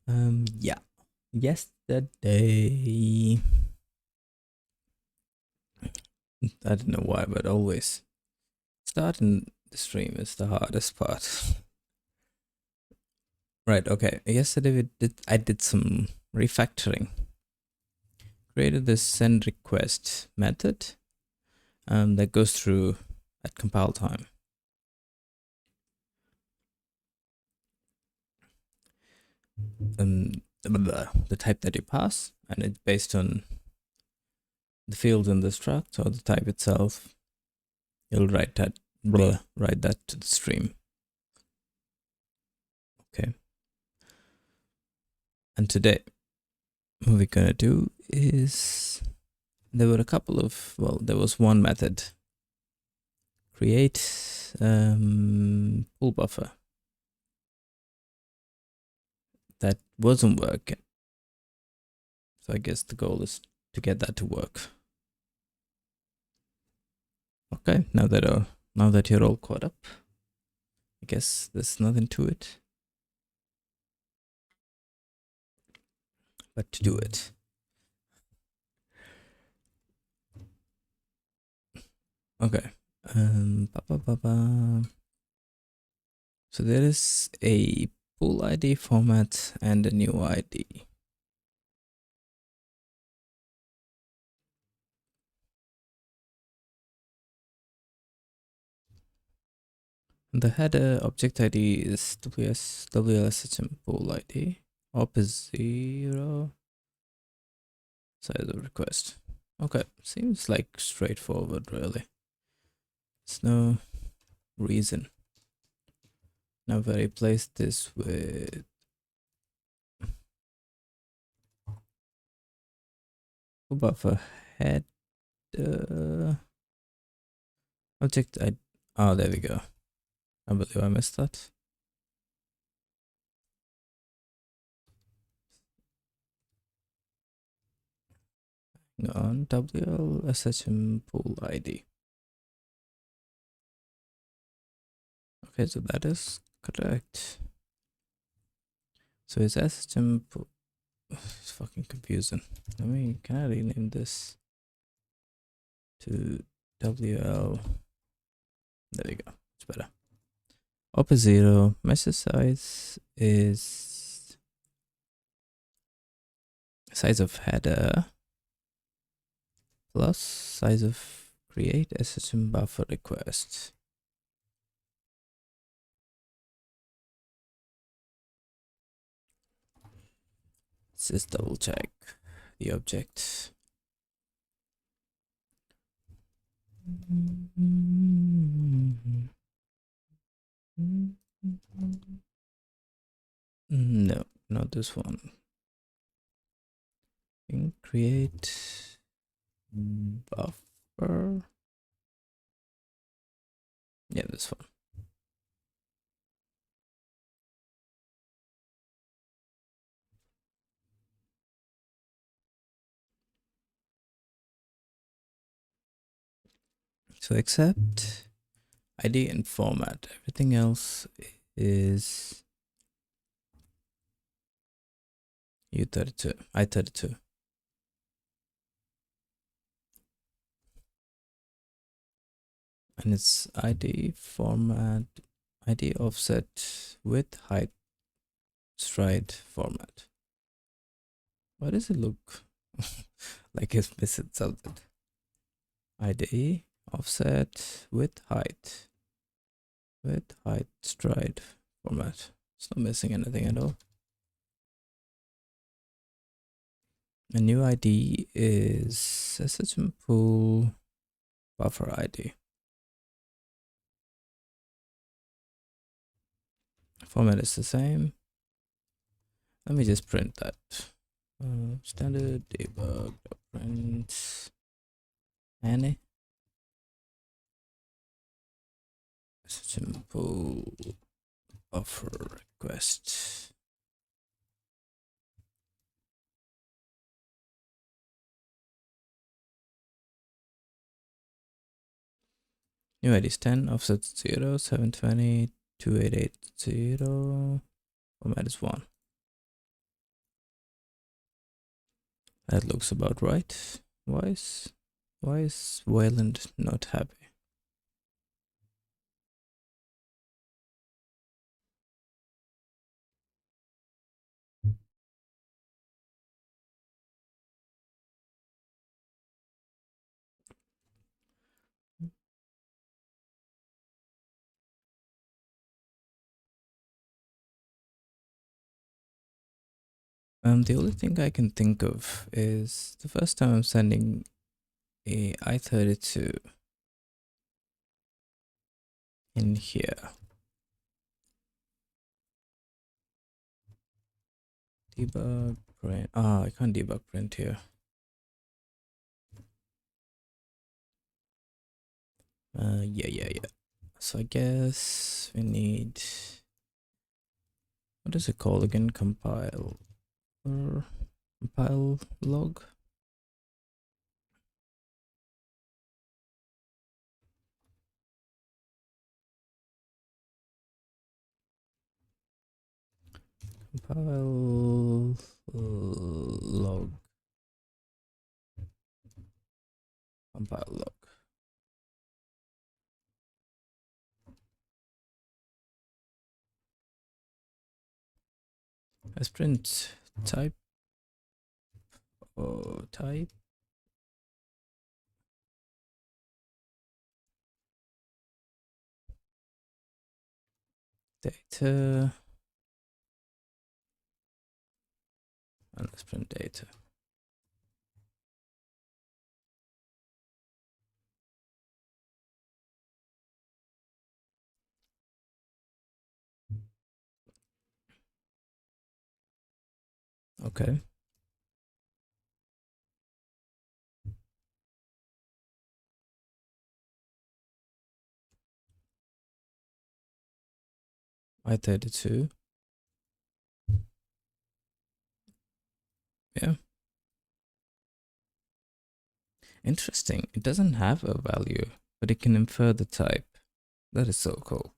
Yeah. Yesterday, I don't know why, but always starting the stream is the hardest part. Right, okay. Yesterday I did some refactoring. Created this send request method that goes through at compile time. The type that you pass, and it's based on the field in the struct or the type itself. You'll write that to the stream. Okay. And today, what we're gonna do is there were a couple of, well, there was one method, create pull buffer, that wasn't working. So I guess the goal is to get that to work. Okay, now that you're all caught up, I guess there's nothing to it but to do it. Okay. So there is a pull ID format and a new ID. The header object ID is WLSHM pull ID. Op is 0. Size of request. Okay, seems like straightforward, really. There's no reason. Now if I replace this with buffer head object ID. Oh, there we go. I believe I missed that. On WLSHM pool ID. Okay, so that is correct. So it's SHM pool. It's fucking confusing. Can I rename this to WL? There we go. It's better. Op is 0. Message size is size of header plus size of create SSM buffer request. Let's just double check the object. No, not this one. Create buffer. Yeah, this one. So accept ID and format. Everything else is U32, I32. And it's ID format, ID offset width height stride format. Why does it look like it's missing something? ID offset width height stride format. It's not missing anything at all. A new ID is SSM pool buffer ID. Format is the same. Let me just print that. Standard debug print any simple buffer request. New ID is 10, offset 0, 720, 2880. Format is 1. That looks about right. Why is Wayland not happy? The only thing I can think of is the first time I'm sending a I32 in here. Debug print. Ah, I can't debug print here. Yeah. So I guess we need, what is it called again? Compile or compile log. Compile log. Compile log. Let's print type. Type. Data. And let's print data. Okay. I32. Yeah. Interesting. It doesn't have a value, but it can infer the type. That is so cool.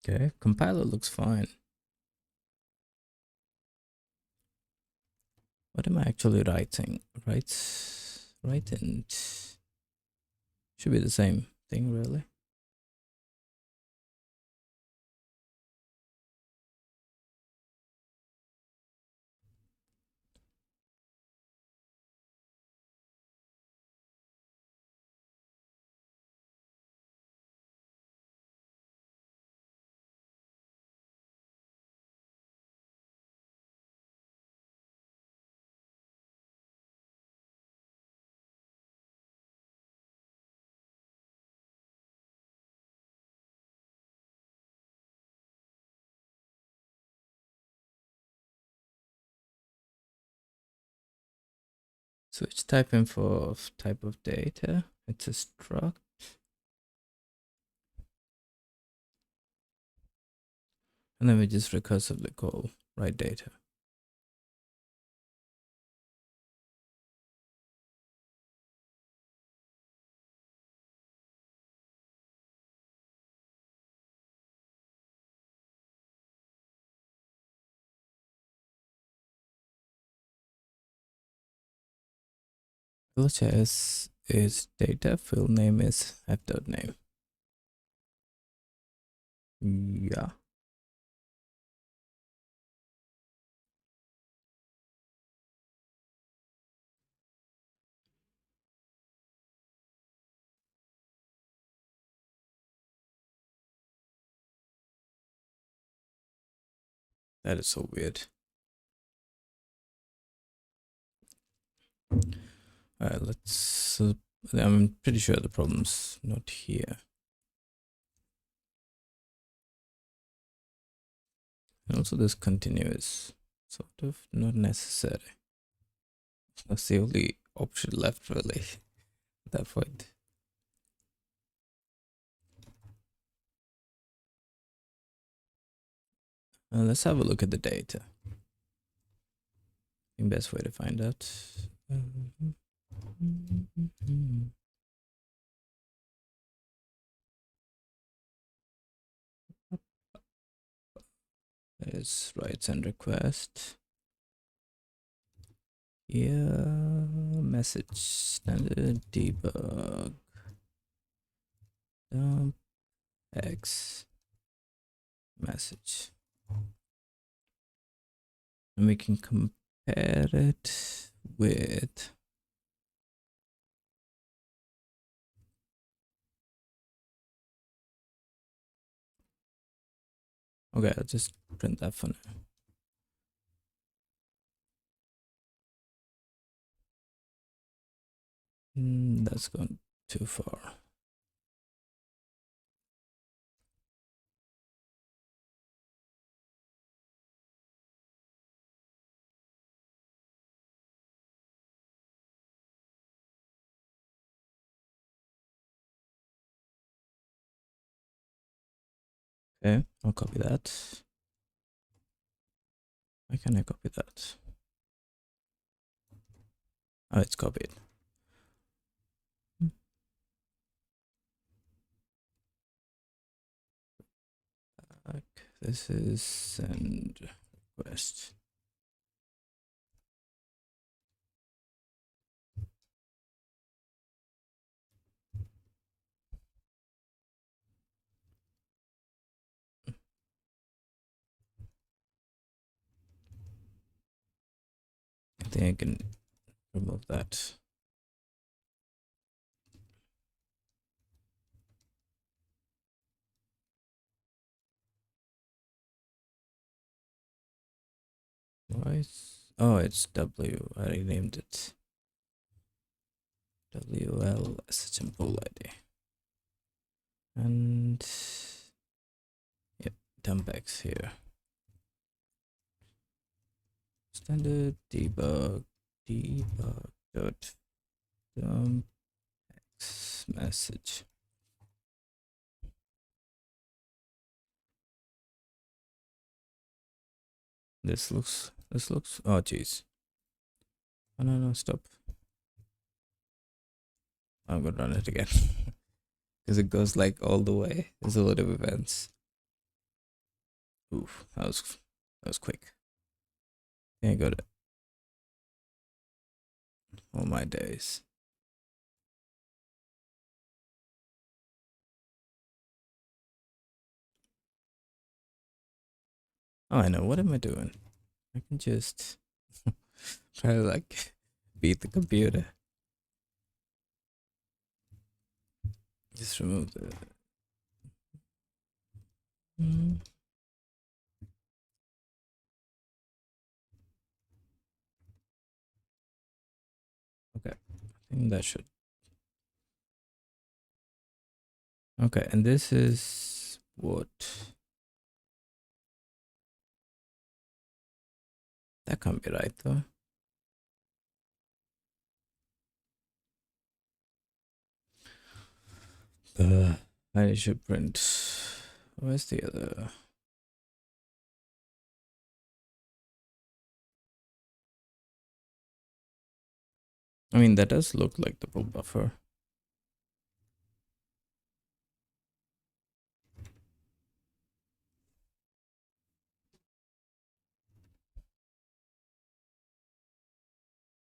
Okay, compiler looks fine. What am I actually writing? Write and should be the same thing, really. Switch type info of type of data. It's a struct. And then we just recursively call write data. LHS is data, field name is f.name. Yeah. That is so weird. Alright, let's. I'm pretty sure the problem's not here. And also, this continuous sort of not necessary. That's the only option left, really, at that point. Let's have a look at the data. The best way to find out. Let's write send request. Here, message standard debug dump x message, and we can compare it with okay, I'll just print that for now. That's gone too far. Okay, I'll copy that. Why can't I copy that? Oh, it's copied. This is send request. I think I can remove that. Why is, oh, it's W. I renamed it. WL SHM pool ID. And yep, dump X here. Standard debug dot dump X message. This looks oh geez. Oh no, stop. I'm gonna run it again. Because it goes like all the way. There's a lot of events. Oof, that was quick. I got it. All my days. Oh, I know. What am I doing? I can just try to like beat the computer. Just remove the. Okay, I think that should. Okay, and this is what. That can't be right though. I should print. Where's the other? I mean, that does look like the pull buffer.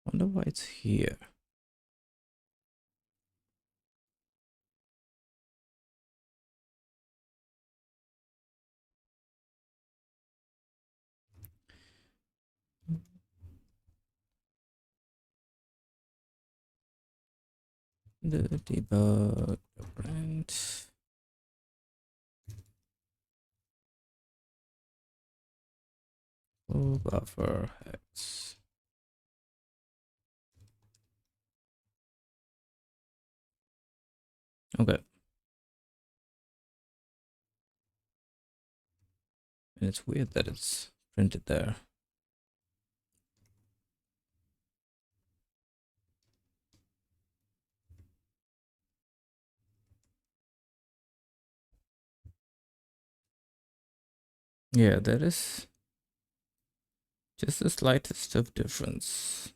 Wonder why it's here. The debug print. Pull buffer X. Okay. And it's weird that it's printed there. Yeah, there is just the slightest of difference.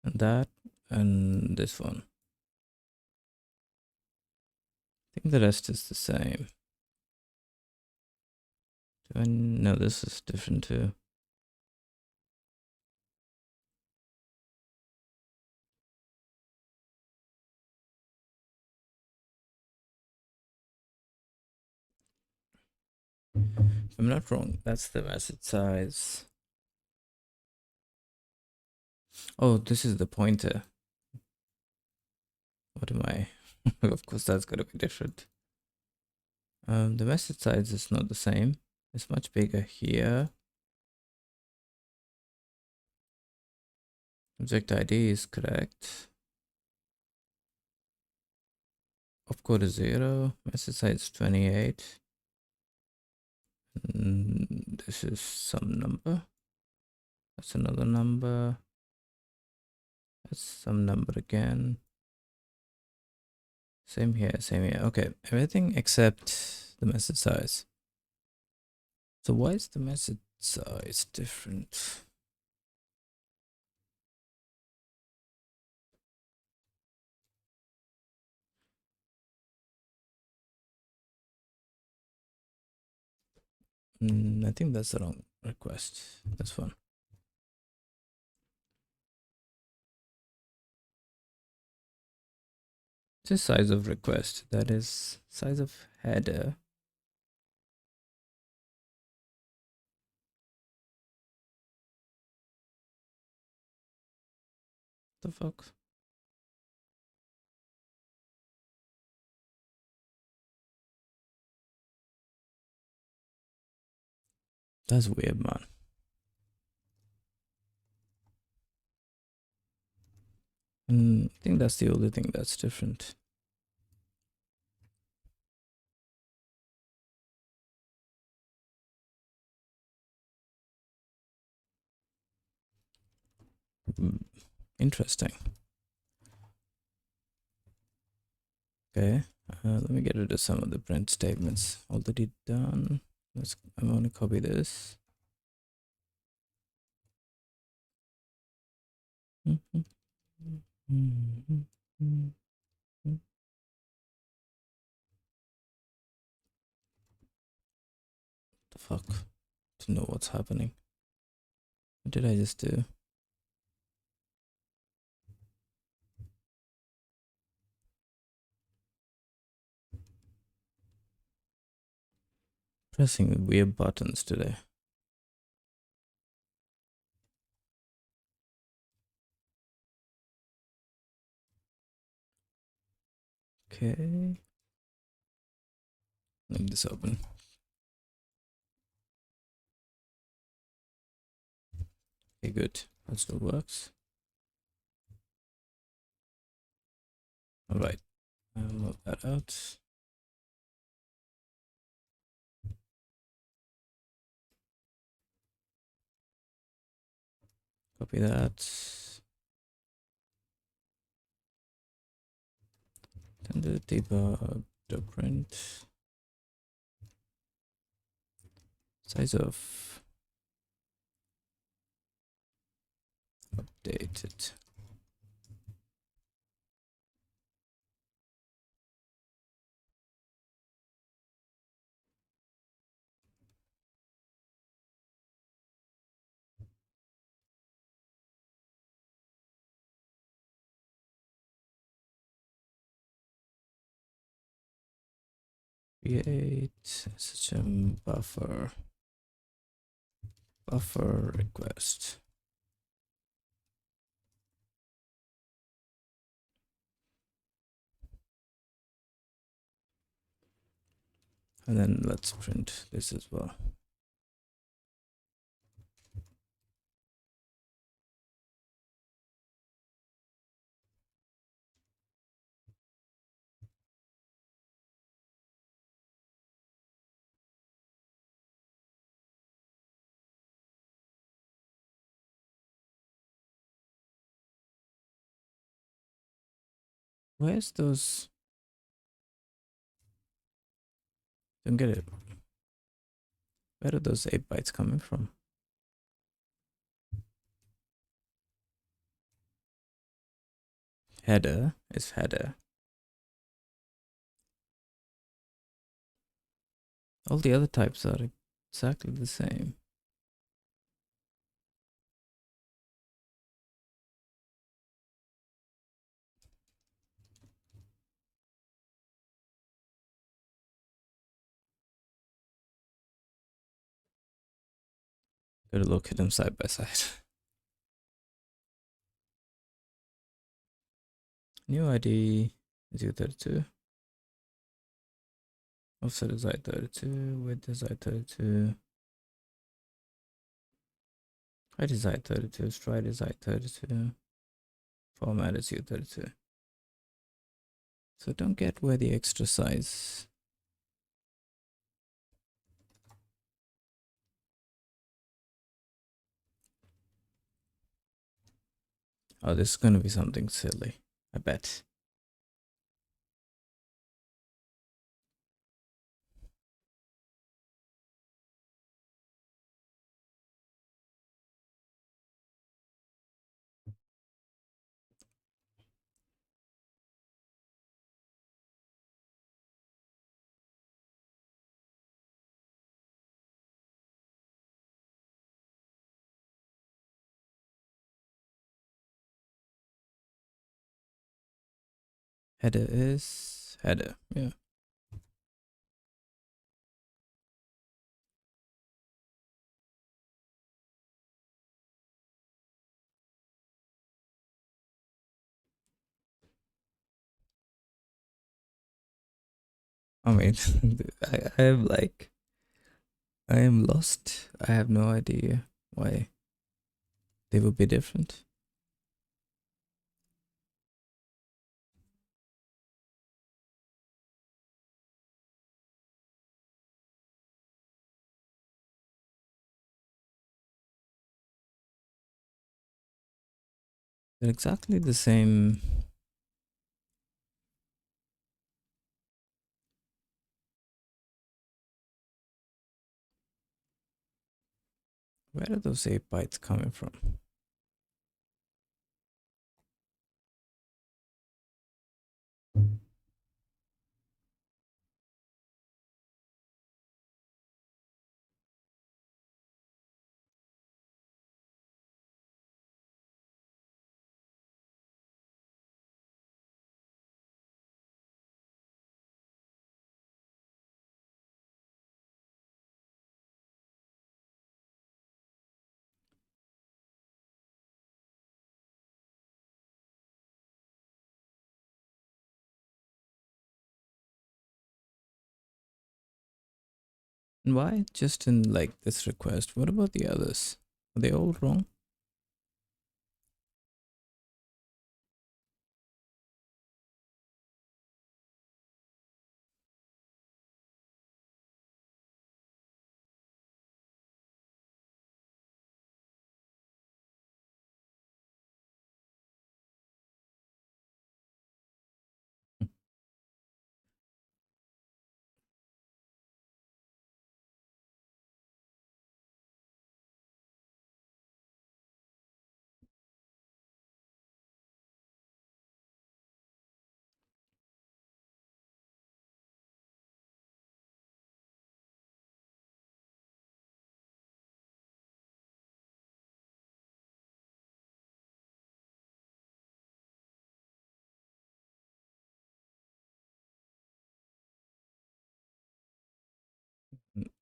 And that and this one. I think the rest is the same. No, this is different too. If I'm not wrong, that's the message size. Oh, this is the pointer. What am I? Of course, that's gonna be different. The message size is not the same. It's much bigger here. Object ID is correct. Opcode is 0. Message size 28. This is some number. That's another number. That's some number again. Same here, same here. Okay, everything except the message size. So why is the message size different? I think that's the wrong request. That's fun. This size of request, that is size of header. The fuck? That's weird, man. I think that's the only thing that's different. Interesting. Okay, let me get rid of some of the print statements already done. I'm going to copy this. The fuck? To know what's happening. What did I just do? Pressing weird buttons today. Okay. Leave this open. Okay, good. That still works. All right. I'll move that out. Copy that. Then the debug, the print. Size of updated. Create such a buffer request. And then let's print this as well. Where's those? Don't get it. Where are those 8 bytes coming from? Header is header. All the other types are exactly the same. Gotta look at them side by side. New ID is U32. Offset is I32. Width is I32. Height is I32. Stride is I32. Format is U32. So don't get where the extra size. Oh, this is gonna be something silly, I bet. Header is header, yeah. I mean, I am like, I am lost. I have no idea why they would be different. They're exactly the same. Where are those 8 bytes coming from? And why just in like this request? What about the others? Are they all wrong?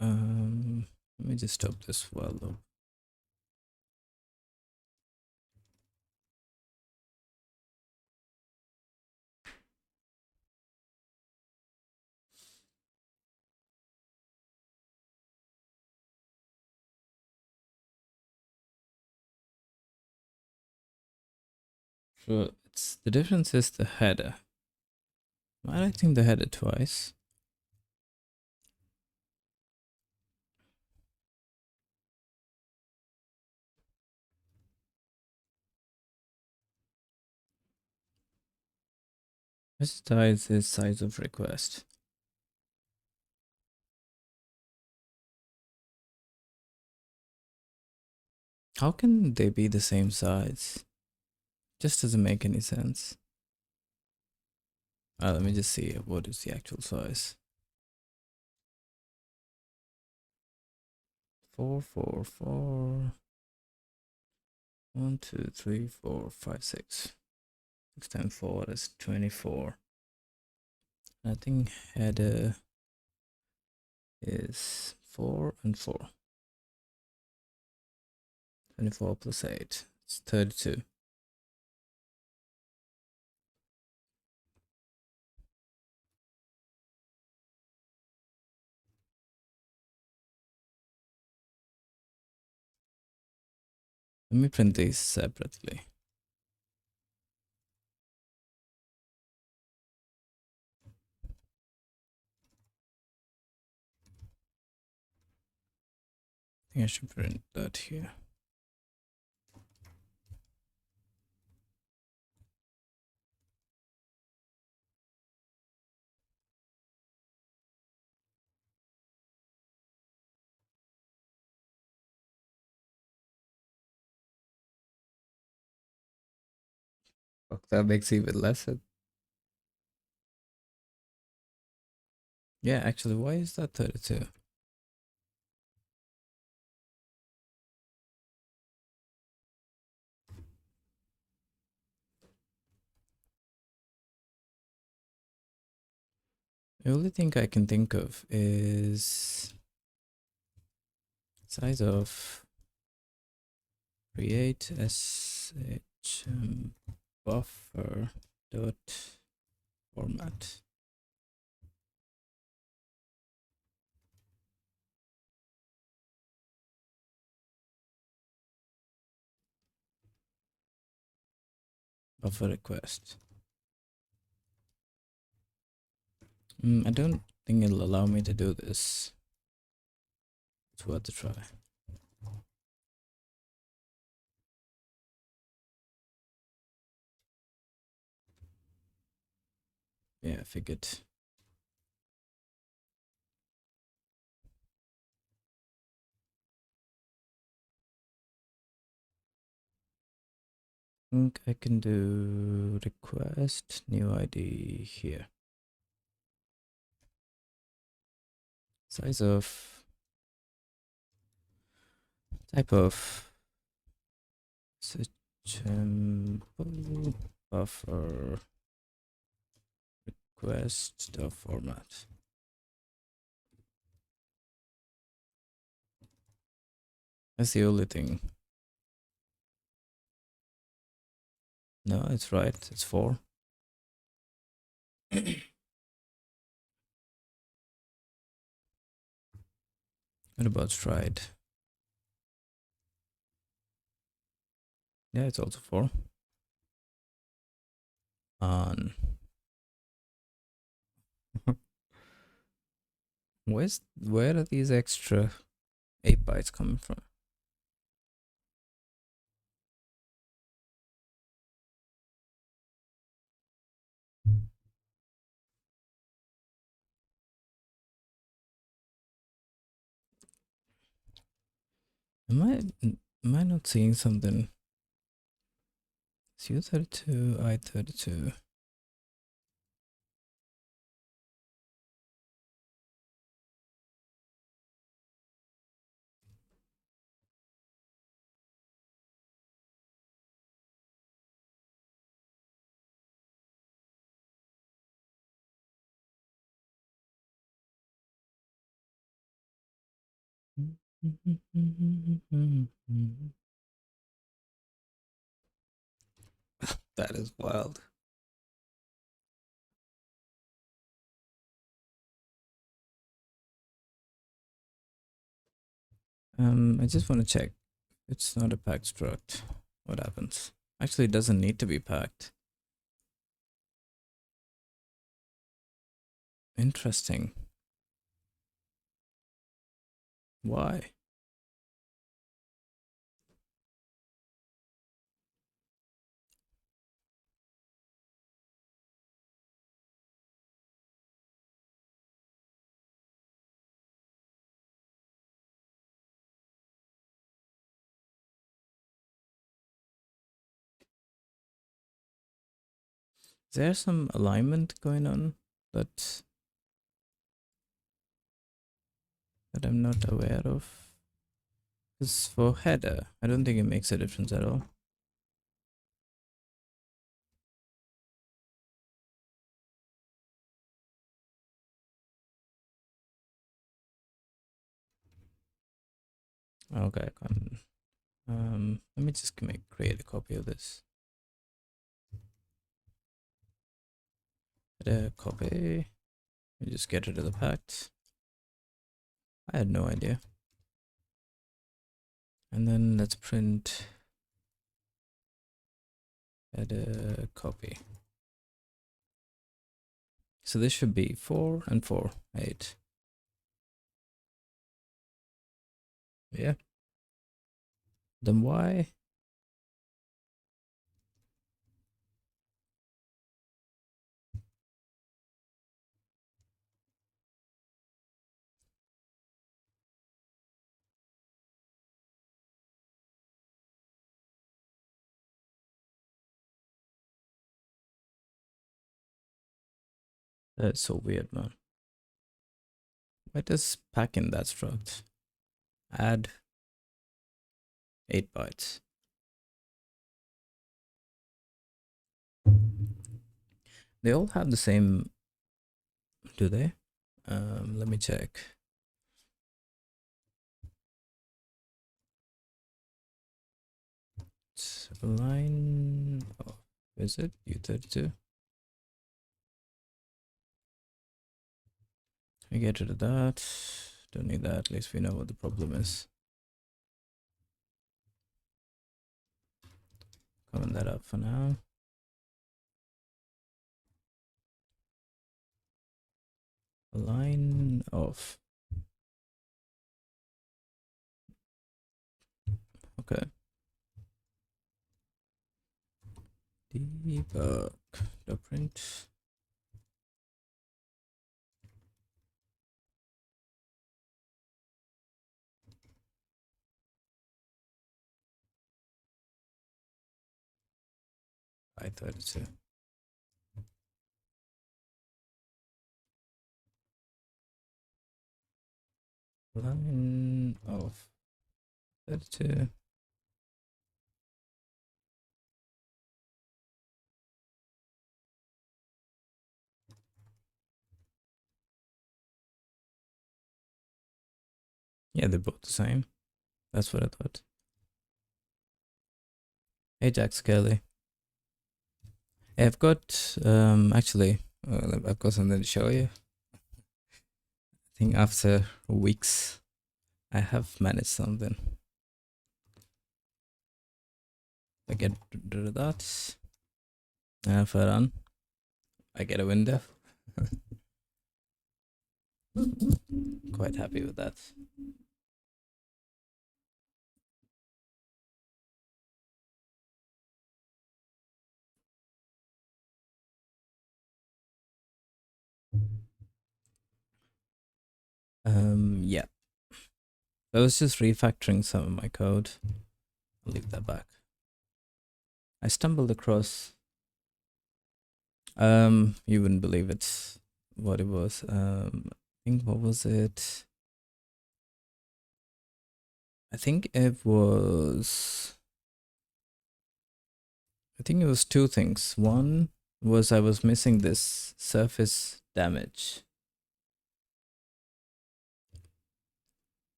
Let me just stop this while though. So it's the difference is the header. Am I writing the header twice? size is size of request. How can they be the same size? Just doesn't make any sense. Let me just see what is the actual size. 4, 4, 4. 1, 2, 3, 4, 5, 6. 6 times 4 is 24. I think header is 4 and 4. 24 plus 8. It's 32. Let me print these separately. I think I should print that here. Fuck, that makes even less. Yeah, actually, why is that 32? The only thing I can think of is size of create buffer dot format. Buffer request. I don't think it'll allow me to do this. It's worth a try. Yeah, I figured. I think I can do request new ID here. Size of type of simple buffer request the format. That's the only thing. No, it's right. It's 4. What about stride? Yeah, it's also 4. On. Where are these extra 8 bytes coming from? Am I not seeing something? It's U32, I32. That is wild. I just want to check. It's not a packed struct. What happens? Actually, it doesn't need to be packed. Interesting. Why? Is there some alignment going on that I'm not aware of? Because for header, I don't think it makes a difference at all. Okay, I can't. Let me just create a copy of this. Copy. You just get rid of the pact. I had no idea. And then let's print a copy. So this should be 4 and 4, 8. Yeah. Then why? That's so weird, man. Why does pack in that struct? Add 8 bytes. They all have the same, do they? Let me check. It's line, oh, is it U32? I get rid of that. Don't need that. At least we know what the problem is. Comment that up for now. Line off. Okay. Debug. The print. I32. Line off. 32. Yeah, they're both the same. That's what I thought. Hey, Jack Skelly. Hey, I've got actually I've got something to show you. I think after weeks I have managed something. I get rid of that. And if I run, I get a window. Quite happy with that. Yeah. I was just refactoring some of my code. I'll leave that back. I stumbled across you wouldn't believe it what it was. I think what was it? I think it was two things. One was I was missing this surface damage.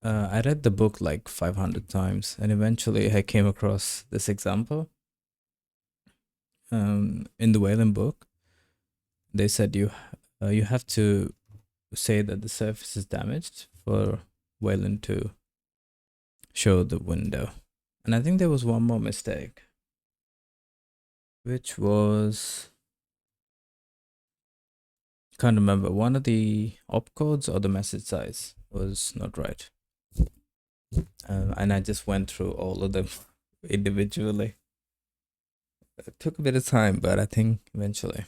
I read the book like 500 times and eventually I came across this example. In the Wayland book, they said you have to say that the surface is damaged for Wayland to show the window. And I think there was one more mistake, which was, can't remember, one of the opcodes or the message size was not right. And I just went through all of them individually. It took a bit of time, but I think eventually.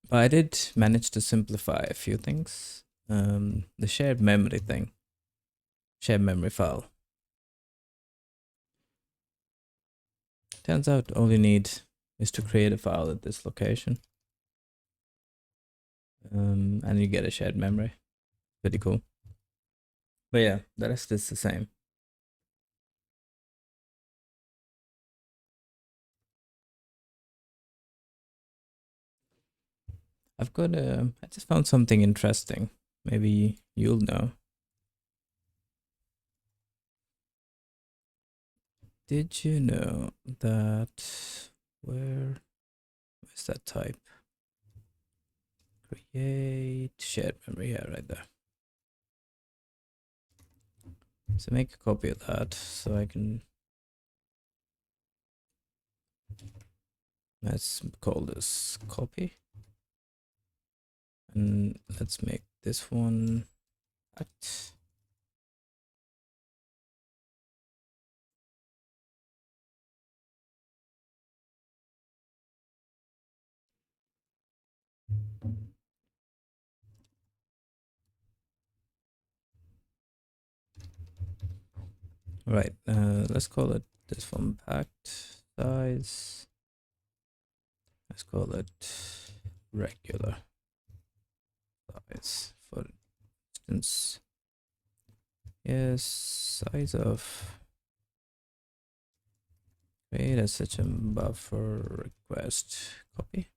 But I did manage to simplify a few things. The shared memory thing, shared memory file. Turns out all you need is to create a file at this location. And you get a shared memory. Pretty cool. But yeah, the rest is the same. I've got I just found something interesting. Maybe you'll know. Did you know that where's that type? Create shared memory, yeah, right there. So make a copy of that so I can, let's call this copy. And let's make this one at. Right, let's call it this one packed size. Let's call it regular size, for instance. Yes, size of create a such a buffer request copy.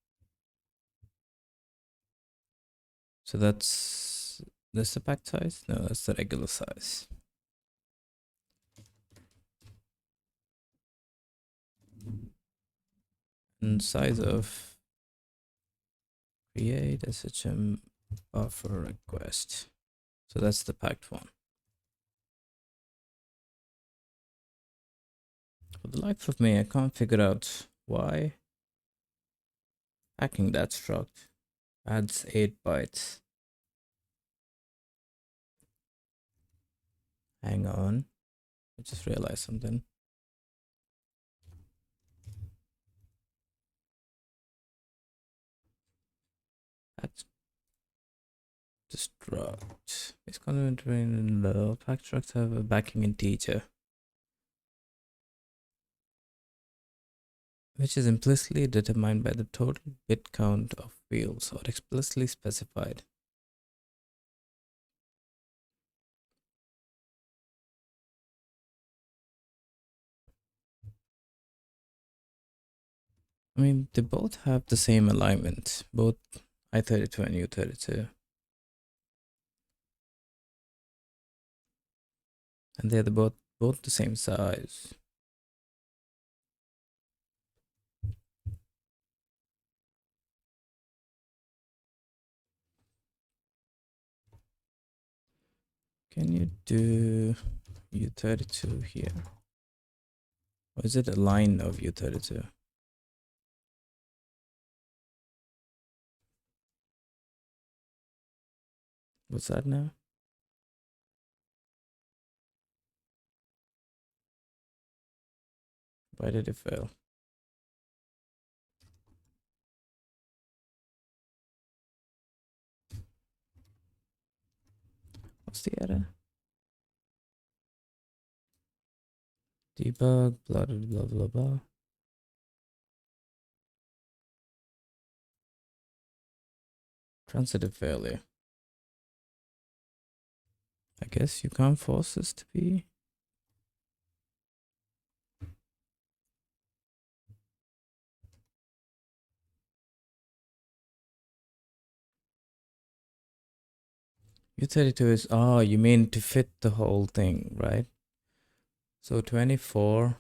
So that's the packed size? No, that's the regular size. And size of create a SHM buffer request. So that's the packed one. For the life of me, I can't figure out why packing that struct adds 8 bytes. Hang on, I just realized something. Packed struct is complementary in the packed structs have a backing integer, which is implicitly determined by the total bit count of fields or explicitly specified. I mean, they both have the same alignment, both I32 and U32. And they're both the same size. Can you do U32 here? Or is it a line of U32? What's that now? Why did it fail? What's the error? Debug, blah, blah, blah, blah, blah. Transitive failure. I guess you can't force this to be. U32 is, oh, you mean to fit the whole thing, right? So 24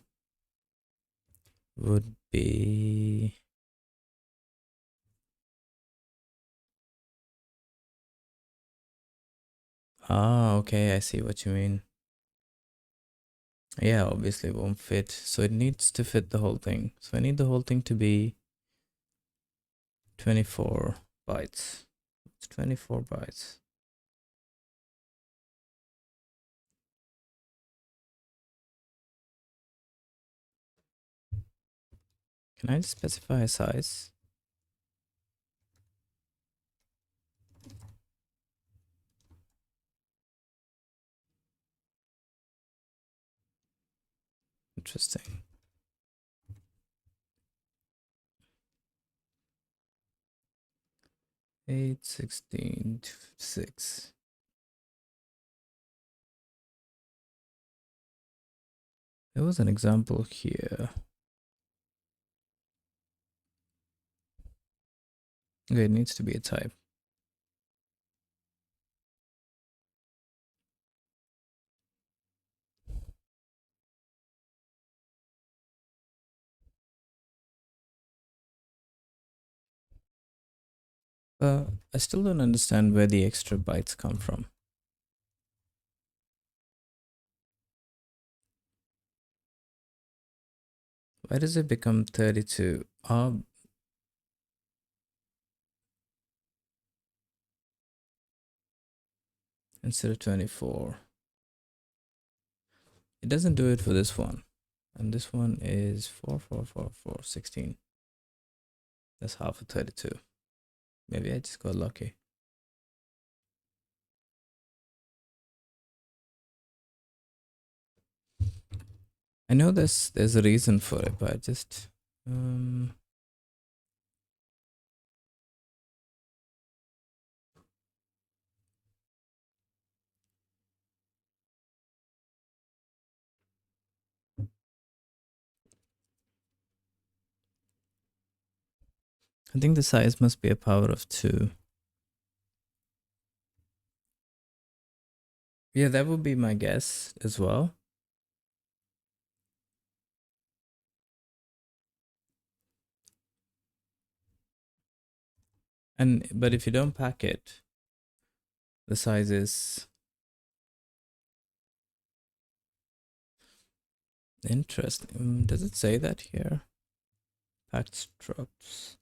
would be, ah, okay, I see what you mean. Yeah, obviously it won't fit. So it needs to fit the whole thing. So I need the whole thing to be 24 bytes. It's 24 bytes. Can I specify a size? Interesting. 8, 16, 6. There was an example here. Okay, it needs to be a type. I still don't understand where the extra bytes come from. Why does it become 32? Instead of 24. It doesn't do it for this one. And this one is 4, 4, 4, 4, 16. That's half of 32. Maybe I just got lucky. I know there's a reason for it, but I just I think the size must be a power of 2. Yeah, that would be my guess as well. But if you don't pack it, the size is interesting. Does it say that here? Packed structs.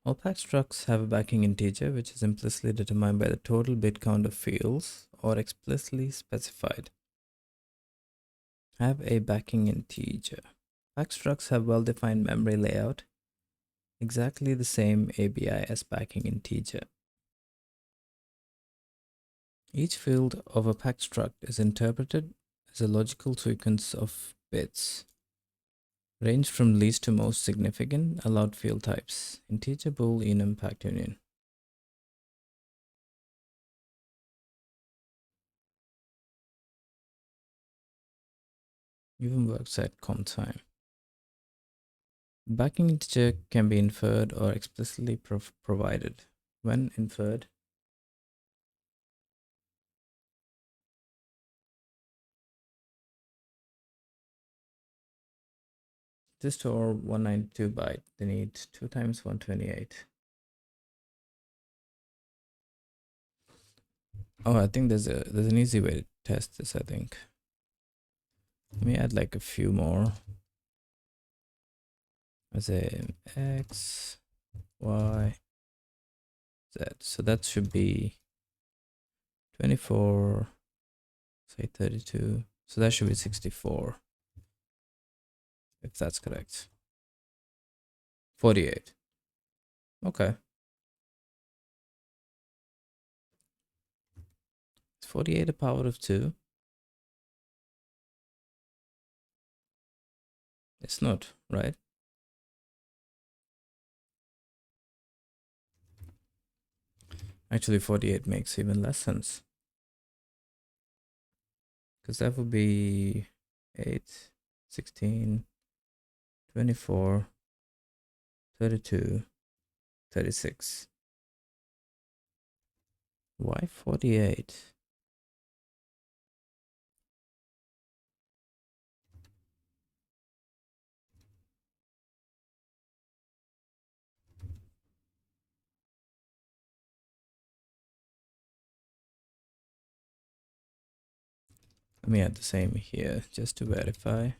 All packed structs have a backing integer, which is implicitly determined by the total bit count of fields or explicitly specified. Have a backing integer. Packed structs have well-defined memory layout, exactly the same ABI as backing integer. Each field of a packed struct is interpreted as a logical sequence of bits, ranged from least to most significant allowed field types, integer, bool, enum, packed union. Even works at comptime. Backing integer can be inferred or explicitly provided. When inferred, to store 192 byte, they need 2 times 128. Oh, I think there's an easy way to test this, I think. Let me add like a few more. As in X, Y, Z. So that should be 24, say 32. So that should be 64. If that's correct. 48. Okay. Is 48 a power of 2? It's not, right? Actually, 48 makes even less sense. Because that would be 8, 16, 24, 32, 36. Why 48? Let me add the same here just to verify.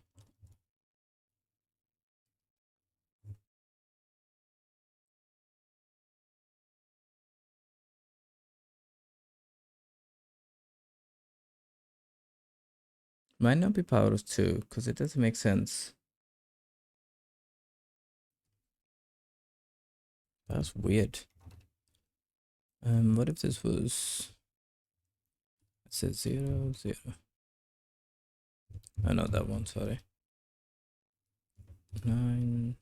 Might not be power of 2 because it doesn't make sense. That's weird. What if this was, it says 0, 0. Oh, no, that one, sorry. 9.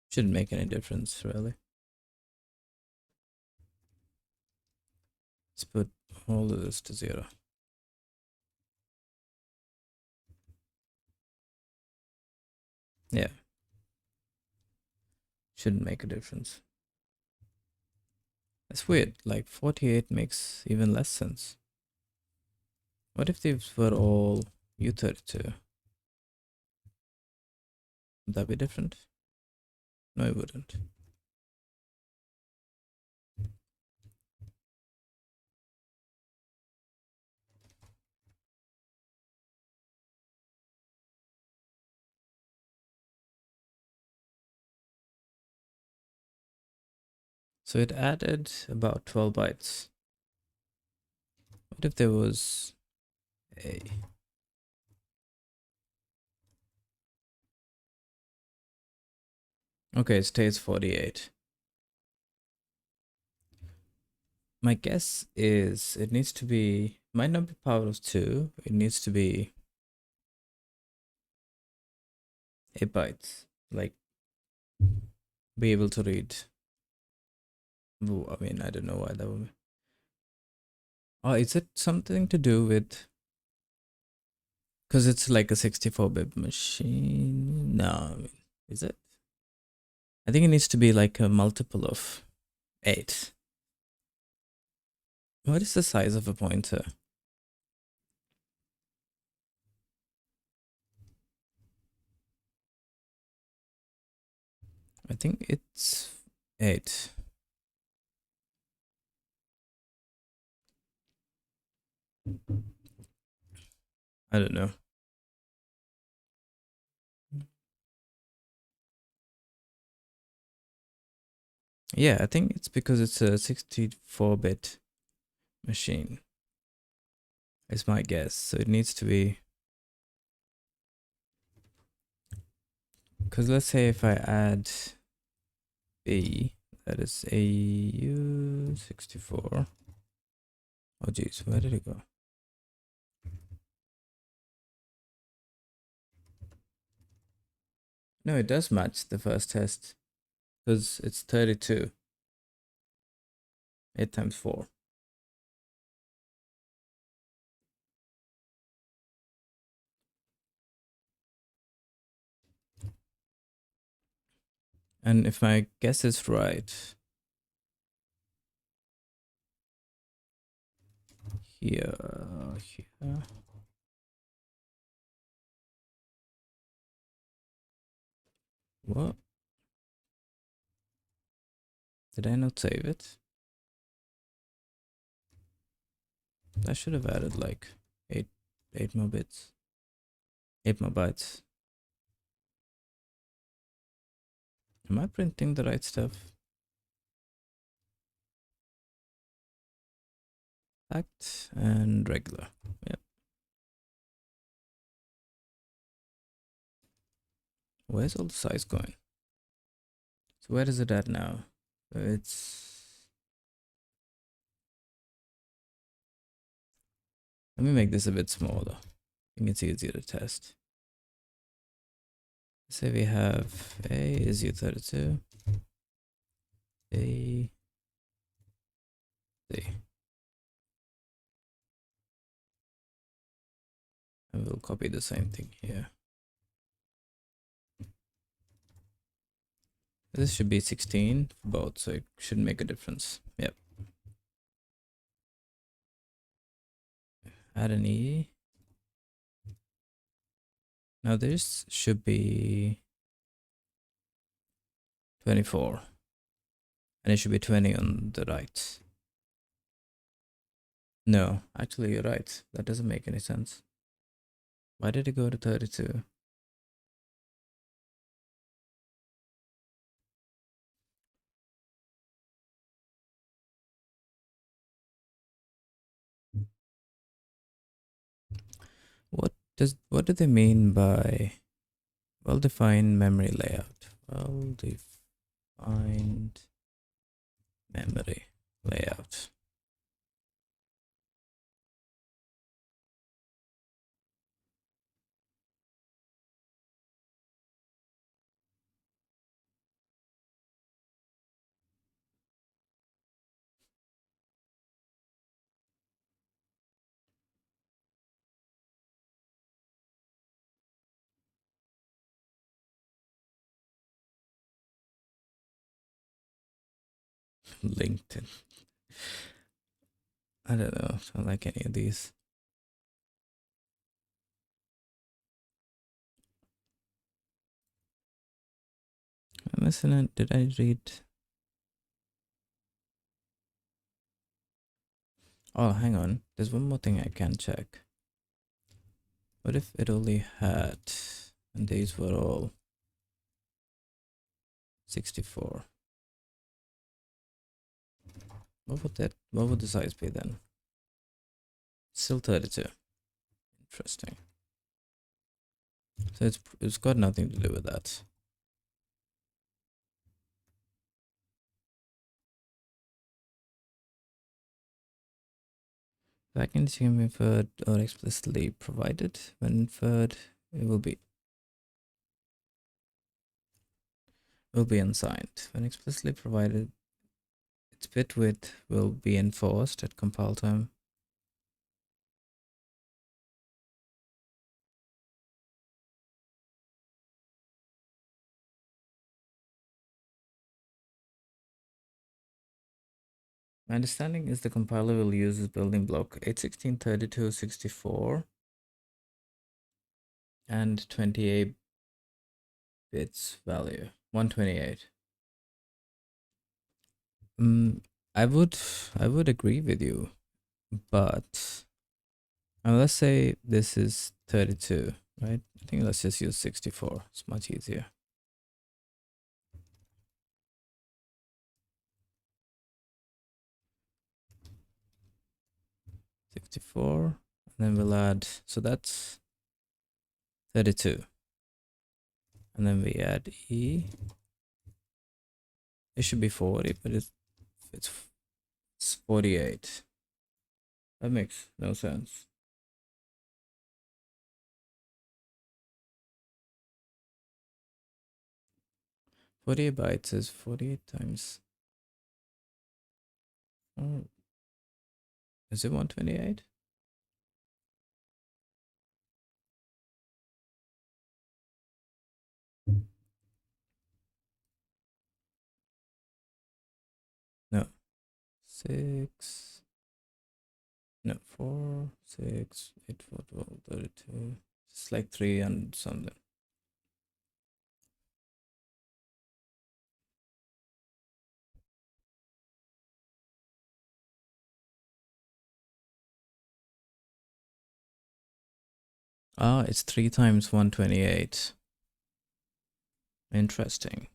Shouldn't make any difference, really. Let's put all of this to 0. Yeah. Shouldn't make a difference. That's weird. Like 48 makes even less sense. What if these were all U32? Would that be different? No, it wouldn't. So it added about 12 bytes. What if there was a... Okay, it stays 48. My guess is it needs to be... Might not be power of 2. It needs to be 8 bytes. Like, be able to read. I mean, I don't know why that would be. Oh, is it something to do with... Because it's like a 64-bit machine? No, I mean, is it? I think it needs to be like a multiple of 8. What is the size of a pointer? I think it's 8. I don't know. Yeah, I think it's because it's a 64-bit machine. Is my guess. So it needs to be... Because let's say if I add B, that is AU64. Oh geez, where did it go? No, it does match the first test. Because it's 32. 8 times 4. And if my guess is right, here. What? Did I not save it? I should have added like 8 more bits. 8 more bytes. Am I printing the right stuff? Fact and regular. Yep. Where's all the size going? So where is it at now? It's... Let me make this a bit smaller. I think it's easier to test. Say we have A is U32. A, C. And we'll copy the same thing here. This should be 16 for both, so it shouldn't make a difference. Yep. Add an E. Now this should be 24. And it should be 20 on the right. No, actually you're right. That doesn't make any sense. Why did it go to 32? What do they mean by well-defined memory layout? Well-defined memory layout. linked. I don't know. I don't like any of these. Listen, did I read? Oh, hang on. There's one more thing I can check. What if it only had, and these were all 64? What would the size be then? Still 32. Interesting. So it's got nothing to do with that. Backend can be inferred or explicitly provided. When inferred, it will be unsigned. When explicitly provided, its bit width will be enforced at compile time. My understanding is the compiler will use as building block 816, 32, 64, and 28 bits value, 128. I would agree with you, but let's say this is 32, right? I think let's just use 64. It's much easier. And then we'll add, so that's 32, and then we add E. It should be 40, but it's 48. That makes no sense. Forty-eight bytes is 48 times. Oh, is it 128? No. 6. No, 4, 6, 8, 4, 12, 32. It's like 3 and something. Ah, it's 3 times 128. Interesting.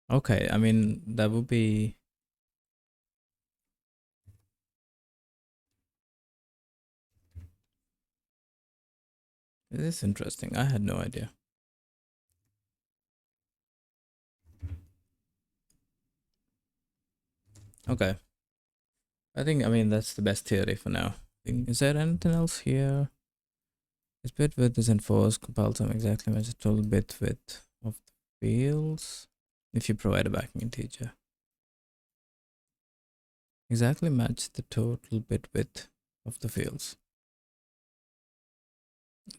Okay, I mean, that would be... It is interesting. I had no idea. Okay. I mean, that's the best theory for now. Is there anything else here? This bit width is enforced, compile time exactly matches total bit width of the fields if you provide a backing integer. Exactly match the total bit width of the fields.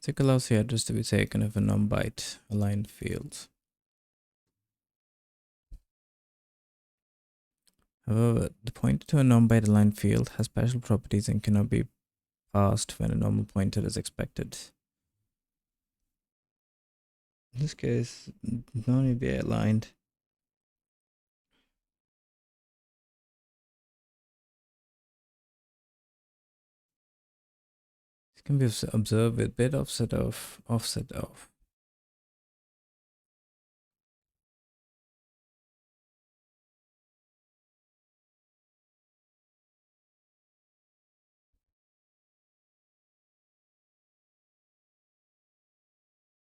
Zig allows the address to be taken if a non-byte aligned fields. However, the pointer to a non-byte aligned field has special properties and cannot be passed when a normal pointer is expected. In this case, no need to be aligned. It can be observed with bit offset off, offset off.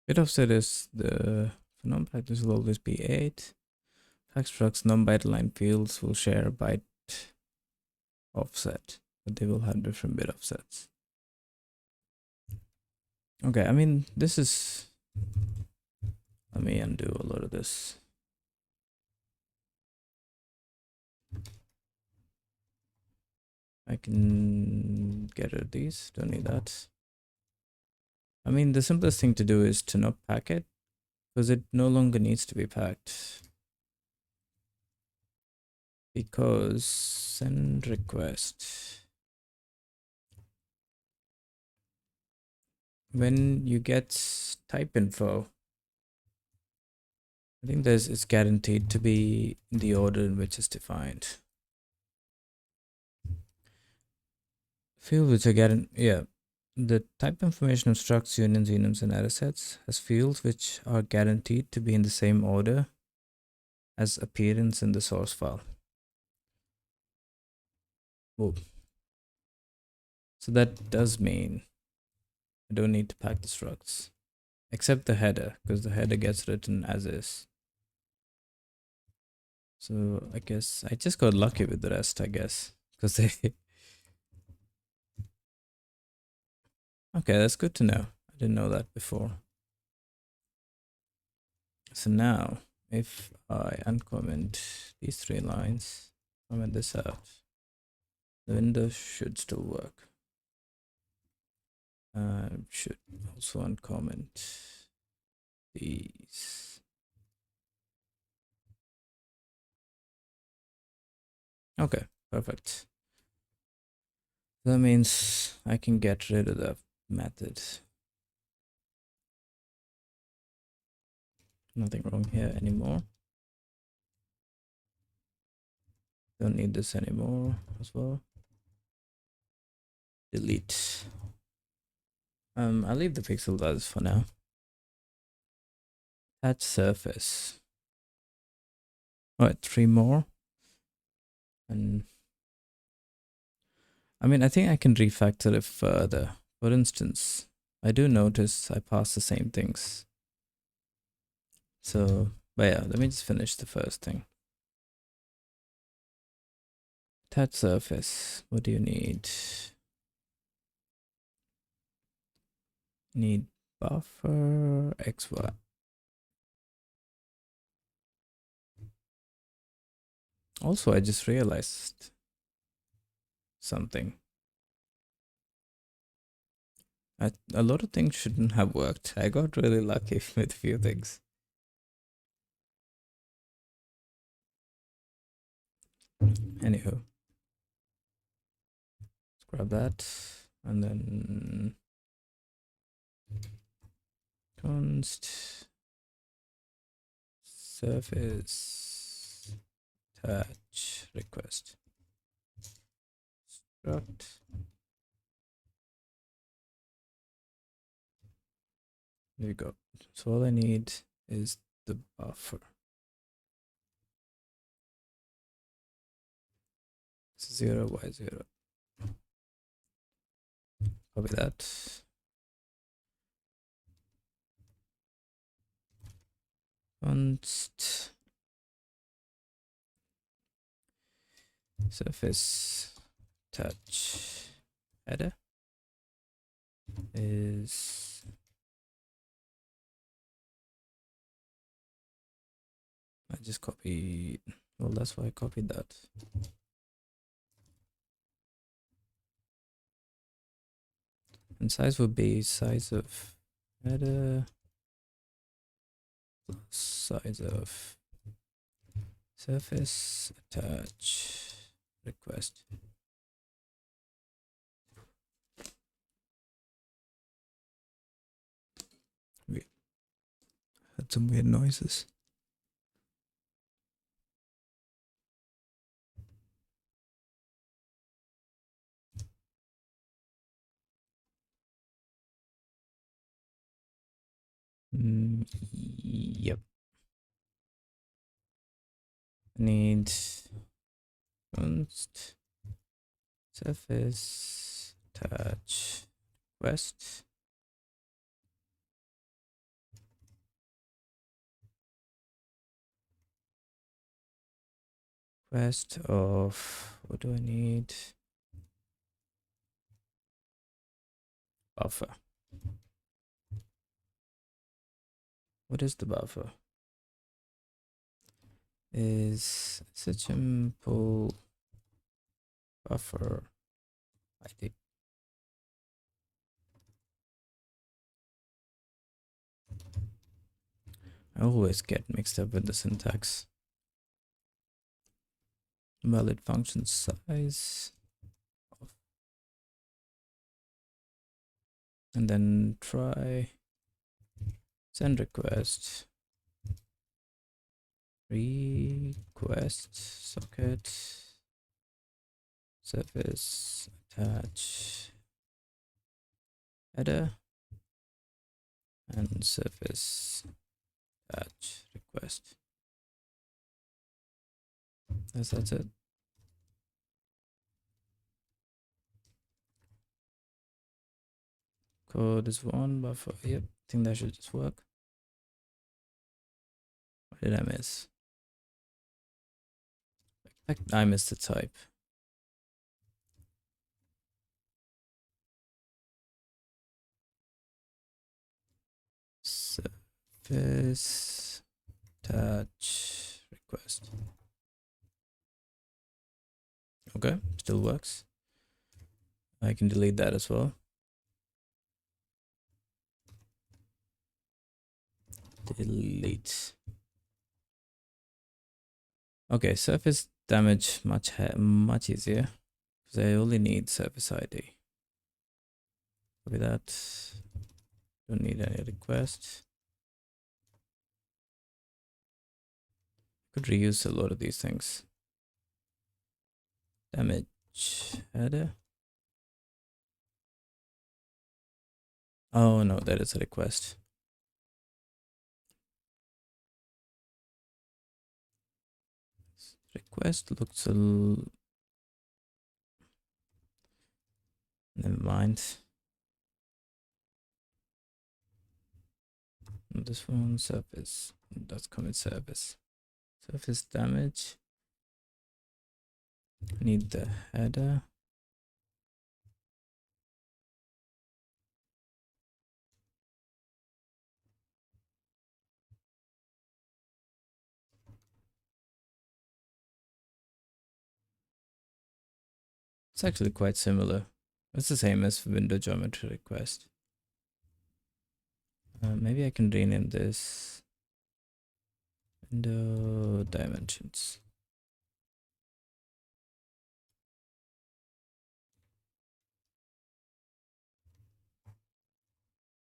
Bit offset is the for non-byte, this will always be 8. Fact structs non-byte aligned fields will share a byte offset, but they will have different bit offsets. Okay, I mean, this is... Let me undo a lot of this. I can get rid of these, don't need that. I mean, the simplest thing to do is to not pack it, because it no longer needs to be packed. because send request, when you get type info, I think it's guaranteed to be the order in which it's defined. Field which are yeah. The type information of structs, unions, enums, and array sets has fields which are guaranteed to be in the same order as appearance in the source file. Oh. So that does mean I don't need to pack the structs, except the header, because the header gets written as is. So I guess I just got lucky with the rest, I guess, because they... Okay, that's good to know. I didn't know that before. So now, if I uncomment these 3 lines, comment this out, the window should still work. Should also uncomment these. Okay, perfect. That means I can get rid of the method. Nothing wrong here anymore. Don't need this anymore as well. Delete. I'll leave the pixel as for now. Add surface. Alright, 3 more. And I mean, I think I can refactor it further. For instance, I do notice I pass the same things. So, but yeah, let me just finish the first thing. Touch surface. What do you need? Need buffer XY. Also, I just realized something. A lot of things shouldn't have worked. I got really lucky with a few things. Anywho, let's grab that and then const surface touch request struct. There you go. So all I need is the buffer. 0y0. Copy that. Const surface touch header is I just copied. Well, that's why I copied that. And size would be size of header plus size of surface attach request. We had some weird noises. Yep. Need const surface touch request. Request of what do I need? Buffer. What is the buffer? Is simple buffer ID. I always get mixed up with the syntax. valid function size, and then try send request socket surface attach header and surface attach request. That's it. Code is one buffer. Yep, I think that should just work. What did I miss? I missed the type. Surface touch request. Okay, still works. I can delete that as well. Delete. Okay, surface damage much easier because I only need surface ID. Copy that. Don't need any request. Could reuse a lot of these things. Damage header. Oh no, that is a request. Request looks a little... Never mind. This one, surface. That's commit service. Surface damage. Need the header. It's actually quite similar. It's the same as window geometry request. Maybe I can rename this window dimensions.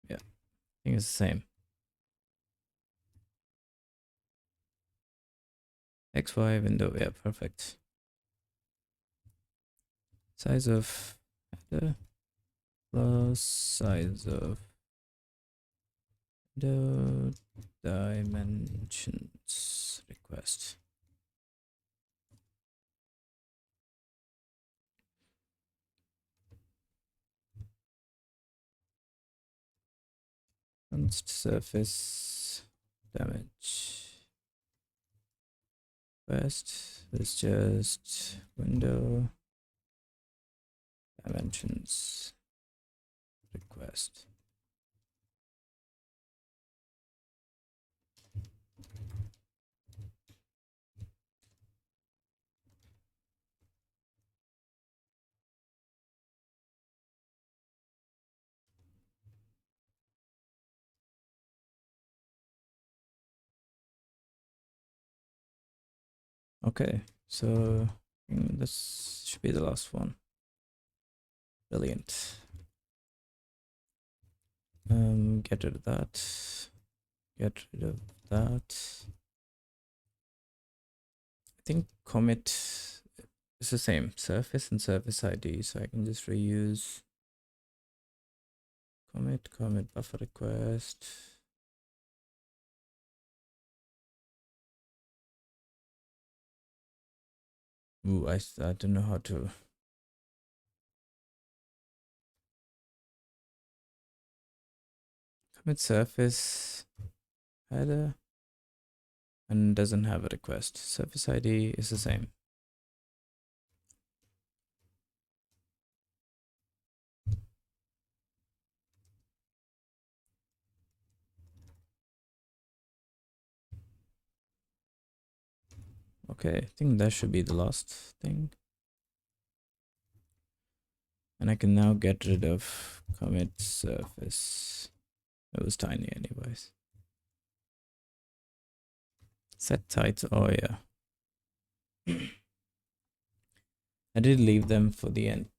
Yeah, I think it's the same. XY window, yeah, perfect. Size of header plus size of window dimensions request. Const surface damage request is just window dimensions request. Okay, so this should be the last one. Brilliant. Get rid of that. Get rid of that. I think commit is the same, surface and surface ID, so I can just reuse commit buffer request. Ooh, I don't know how to. Commit surface header and doesn't have a request. Surface ID is the same. Okay, I think that should be the last thing. And I can now get rid of commit surface. It was tiny anyways. Set title, oh yeah. I did leave them for the end.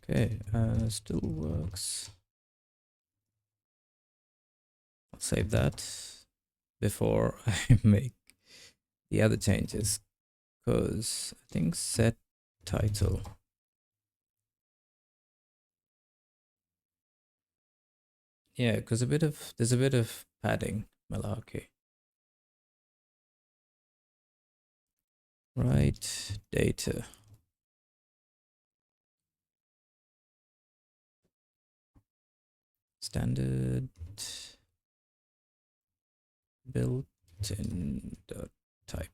Okay, still works. I'll save that before I make the other changes, because I think set title. Yeah, because there's a bit of padding malarkey. Right, data. Standard built-in dot type.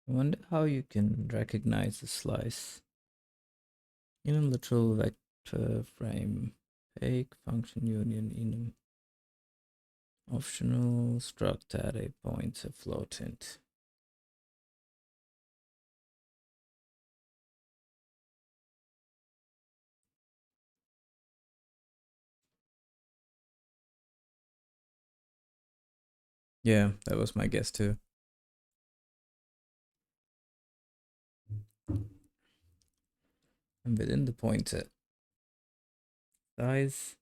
I wonder how you can recognize a slice in a literal vector frame. Take function union enum. Optional struct array pointer float int. Yeah, that was my guess too. And within the pointer size,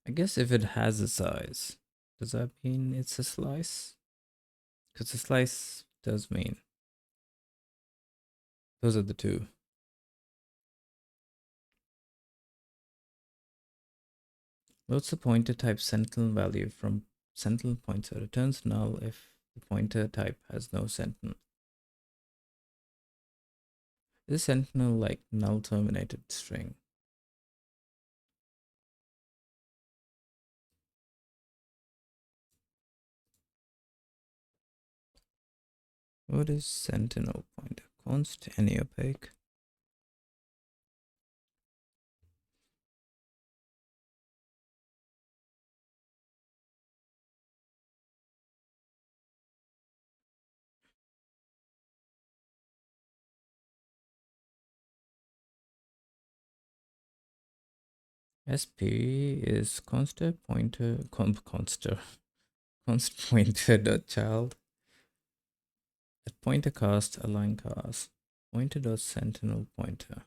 I guess if it has a size, does that mean it's a slice? Because a slice does mean. Those are the two. Loads the pointer type sentinel value from sentinel pointer. Returns null if the pointer type has no sentinel. Is sentinel like null terminated string? What is sentinel pointer? Const any opaque. SP is const pointer const pointer dot child. At pointer cast align cast pointer dot sentinel pointer.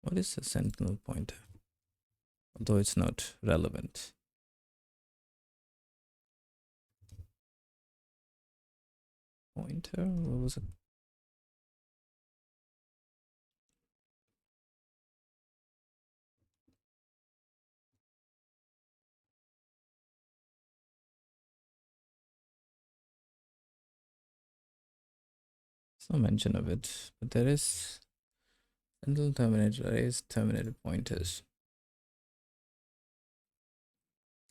What is a sentinel pointer? Although it's not relevant. Pointer? What was it? There's no mention of it, but there is sentinel terminated arrays, terminated pointers.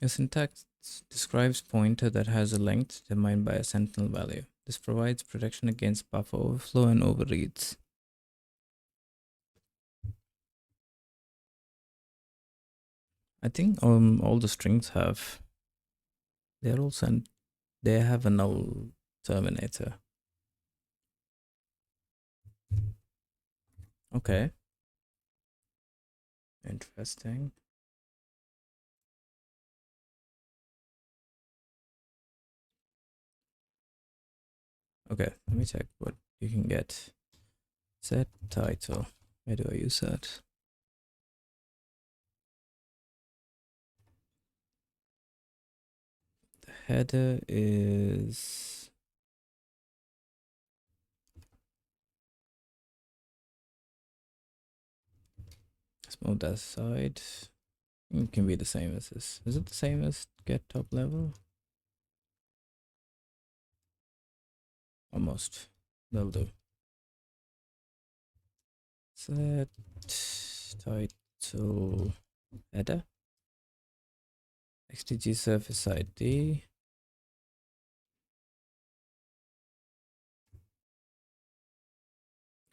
A syntax describes pointer that has a length determined by a sentinel value. This provides protection against buffer overflow and overreads. I think all the strings have, they're all sent, they have a null terminator. Okay. Interesting. Okay, let me check what you can get. Set title. Where do I use that? The header is let's move that aside. It can be the same as this. Is it the same as get top level? Almost. That'll do. Set title header. XTG surface ID.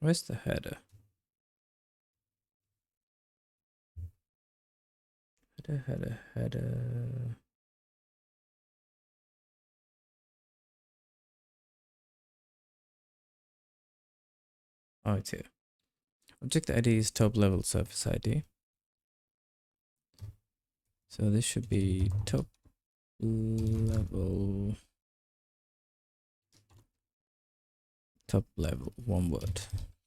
Where's the header? Header. Oh, it's here. Object ID is top level surface ID. So this should be top level. Top level, one word.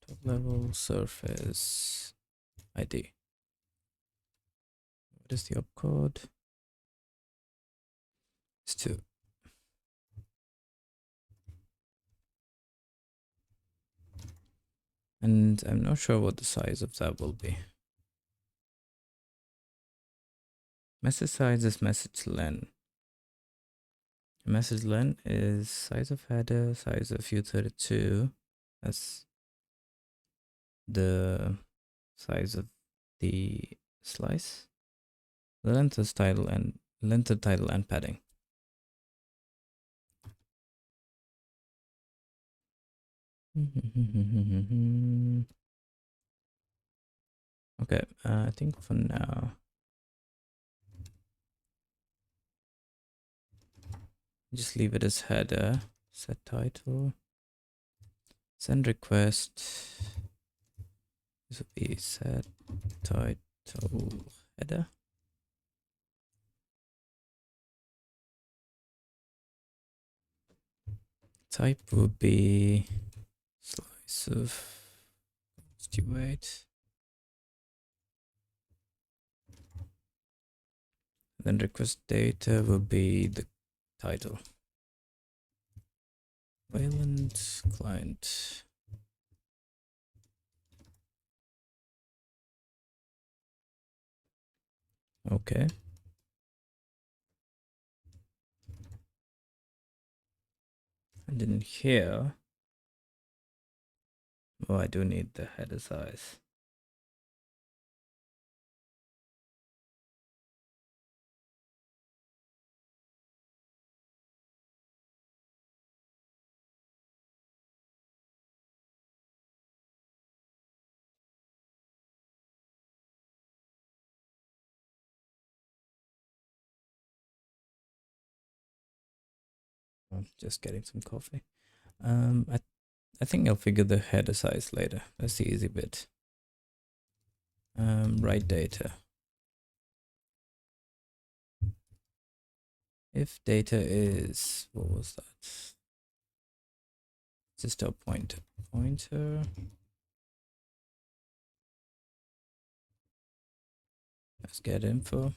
Top level surface ID. What is the opcode? It's 2. And I'm not sure what the size of that will be. Message size is message len. Message len is size of header, size of U32. That's the size of the slice. The length of title and padding. Okay, I think for now, just leave it as header. Set title. Send request. This will be set title header. Type would be slice of constituent. Then request data will be the title. Wayland client. Okay. And in here, oh, I do need the header size. I'm just getting some coffee. I think I'll figure the header size later. That's the easy bit. Write data. If data is, what was that? Just a pointer. Let's get info.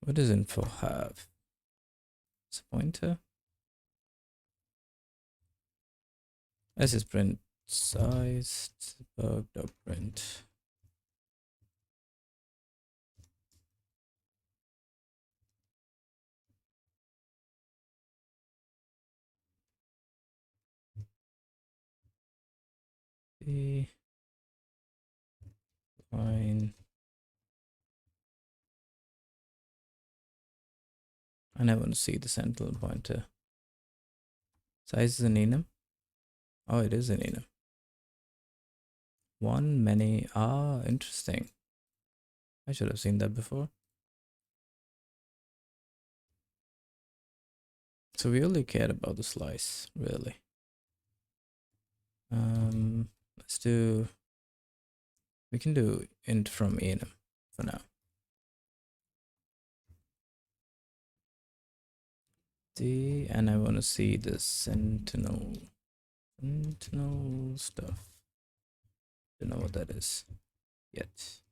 What does info have? It's a pointer. This is print size. Debug.print. Line. I never want to see the sentinel pointer. Size is an enum. Oh, it is an enum. One, many. Ah, interesting. I should have seen that before. So we only cared about the slice, really. Let's do. We can do int from enum for now. And I want to see the sentinel stuff. Don't know what that is yet.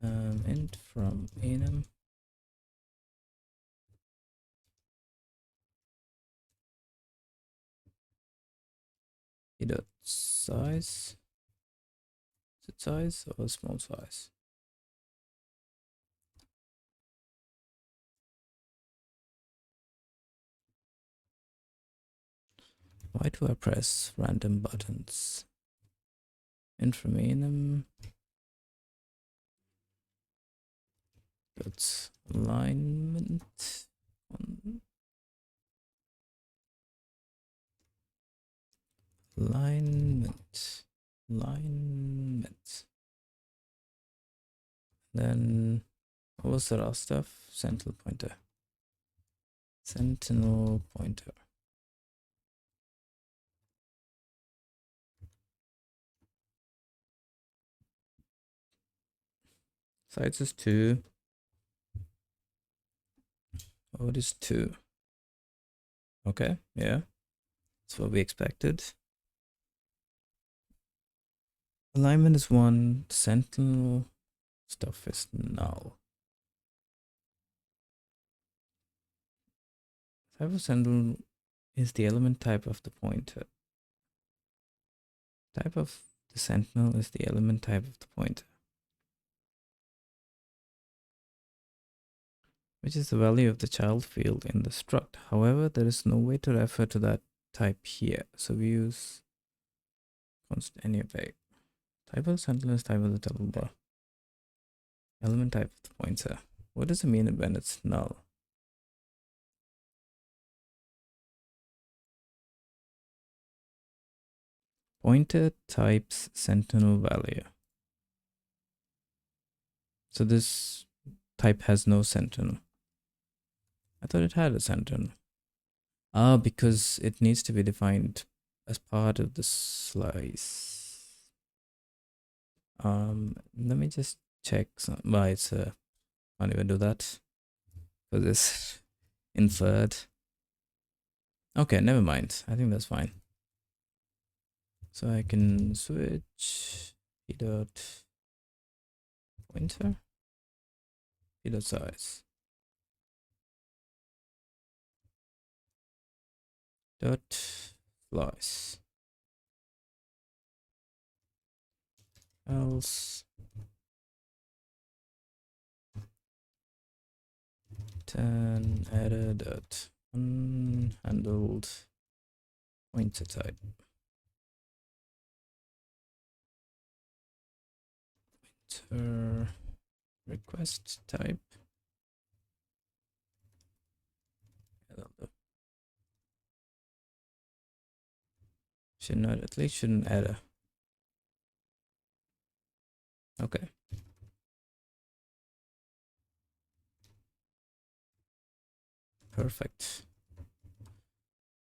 Int from enum. Dot size. Is it size or small size? Why do I press random buttons? Int from enum. That's alignment. alignment, alignment. Then what was the last stuff? Sentinel pointer. Sentinel pointer. Size is 2. What is 2? Okay, yeah. That's what we expected. Alignment is 1. Sentinel stuff is null. Type of sentinel is the element type of the pointer. Type of the sentinel is the element type of the pointer, which is the value of the child field in the struct. However, there is no way to refer to that type here, so we use const anyway. Type of sentinel is type of the double bar. Element type of the pointer. What does it mean when it's null? Pointer types sentinel value. So this type has no sentinel. I thought it had a sentinel. Ah, because it needs to be defined as part of the slice. Let me just check why it's can't even do that because it's inferred. Okay, never mind. I think that's fine. So I can switch p dot pointer, p dot size, dot slice, else 10 error dot unhandled pointer type. Pointer request type. Should not, at least shouldn't error. Okay. Perfect.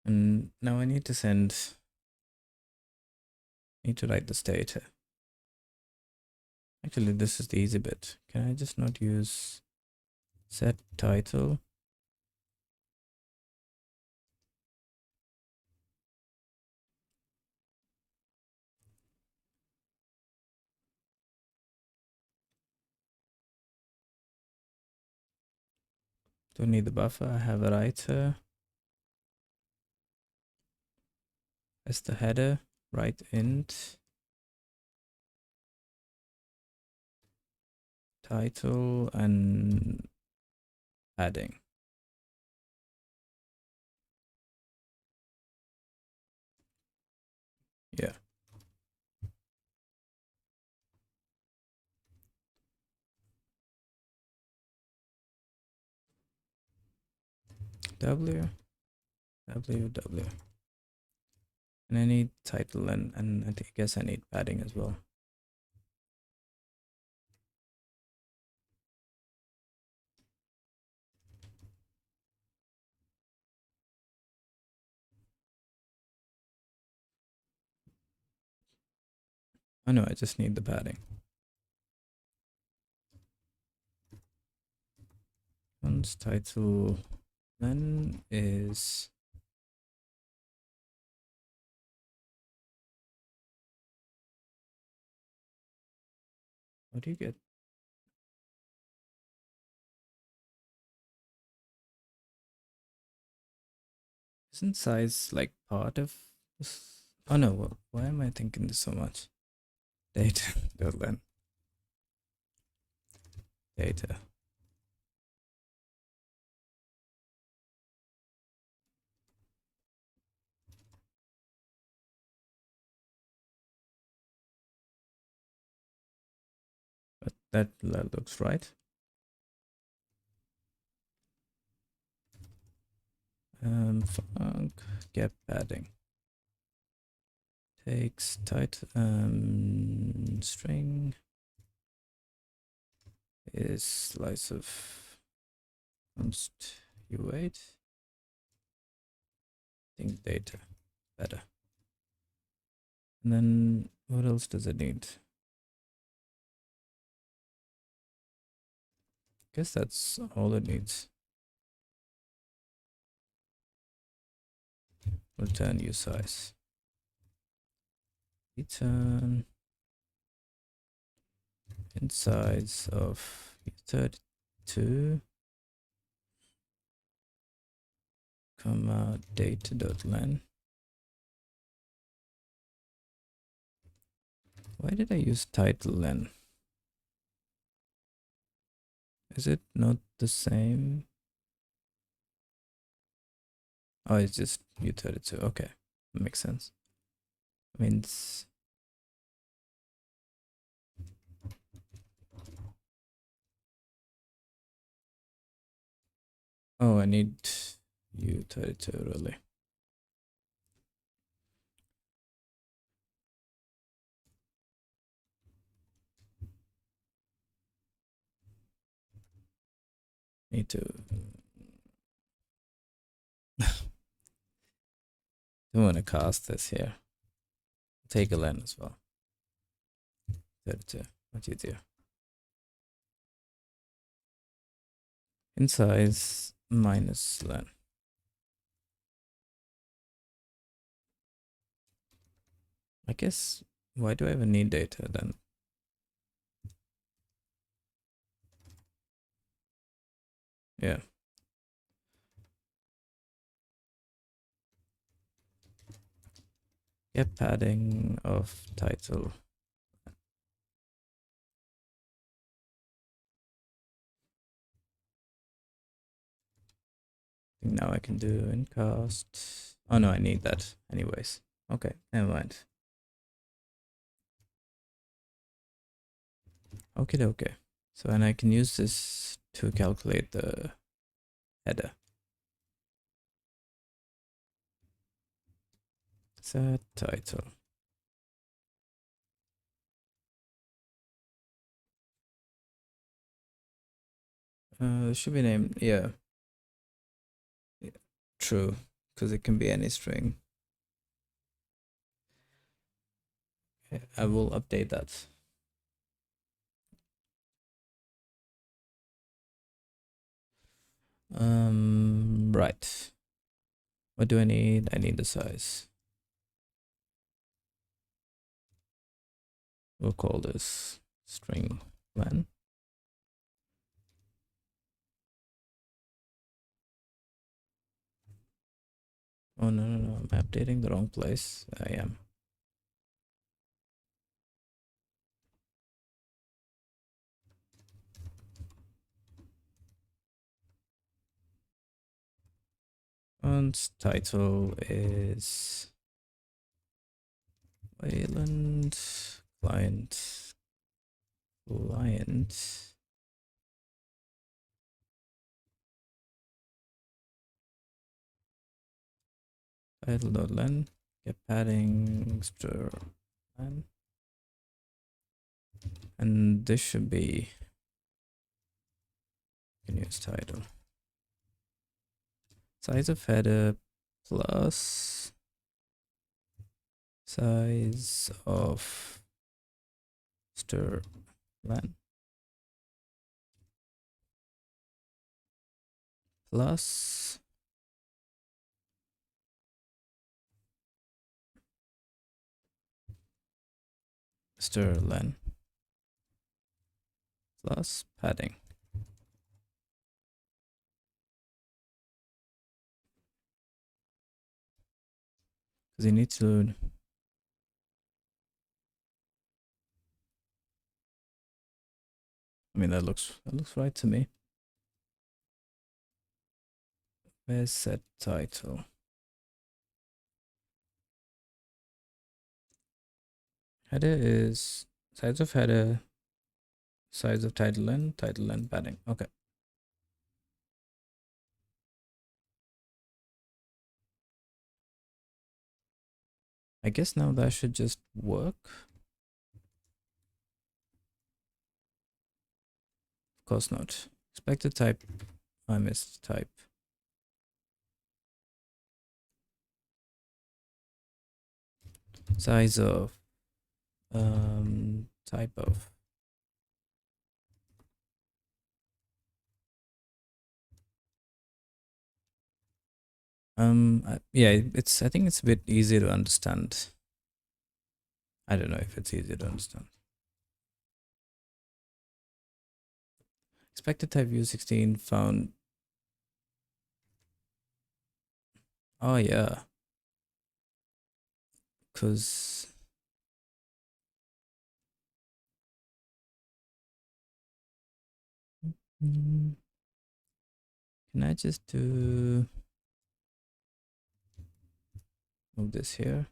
And now I need to write this data. Actually, this is the easy bit. Can I just not use set title? Don't need the buffer. I have a writer as the header, write int title and padding. Yeah. W. And I need title and I guess I need padding as well. Oh no, I just need the padding. Once title then is what do you get? Isn't size like part of this? Oh no, why am I thinking this so much? Data, then data. But that looks right. func get padding takes title string is slice of const u8 think data better. And then what else does it need? Guess that's all it needs. Return usize. Return insides of u32 comma data.len. Why did I use title len? Is it not the same? Oh, it's just u32. Okay, that makes sense. Means oh, I need u32 really. Need to don't want to cast this here. Take a len as well. 32. Much easier. In size minus len. I guess why do I even need data then? Yeah. Get padding of title. I think now I can do incast. Oh no, I need that anyways. Okay, never mind. Okay. So and I can use this to calculate the header. Set title. Should be named, yeah. True, because it can be any string. Okay, I will update that. Right. What do I need? I need the size. We'll call this string len. Oh no, I'm updating the wrong place. I am. And title is wayland client title.len get padding stir len, and this should be use title size of header plus size of stir len plus stir len plus padding. Because you need to I mean that looks right to me. Where's set title? Header is size of header, size of title and padding. Okay. I guess now that should just work. Of course not. Expected type. I missed type. Size of type of yeah, I think it's a bit easier to understand. I don't know if it's easier to understand. Expected type view16 found. Oh yeah, because can I just do move this here?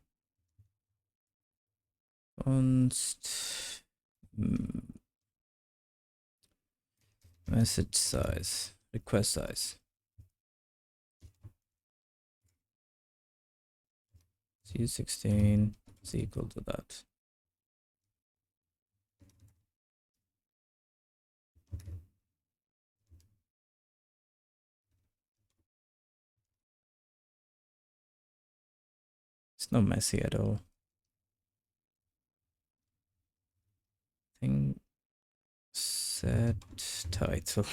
Const message size, request size. C16 is equal to that. It's not messy at all. Thing set title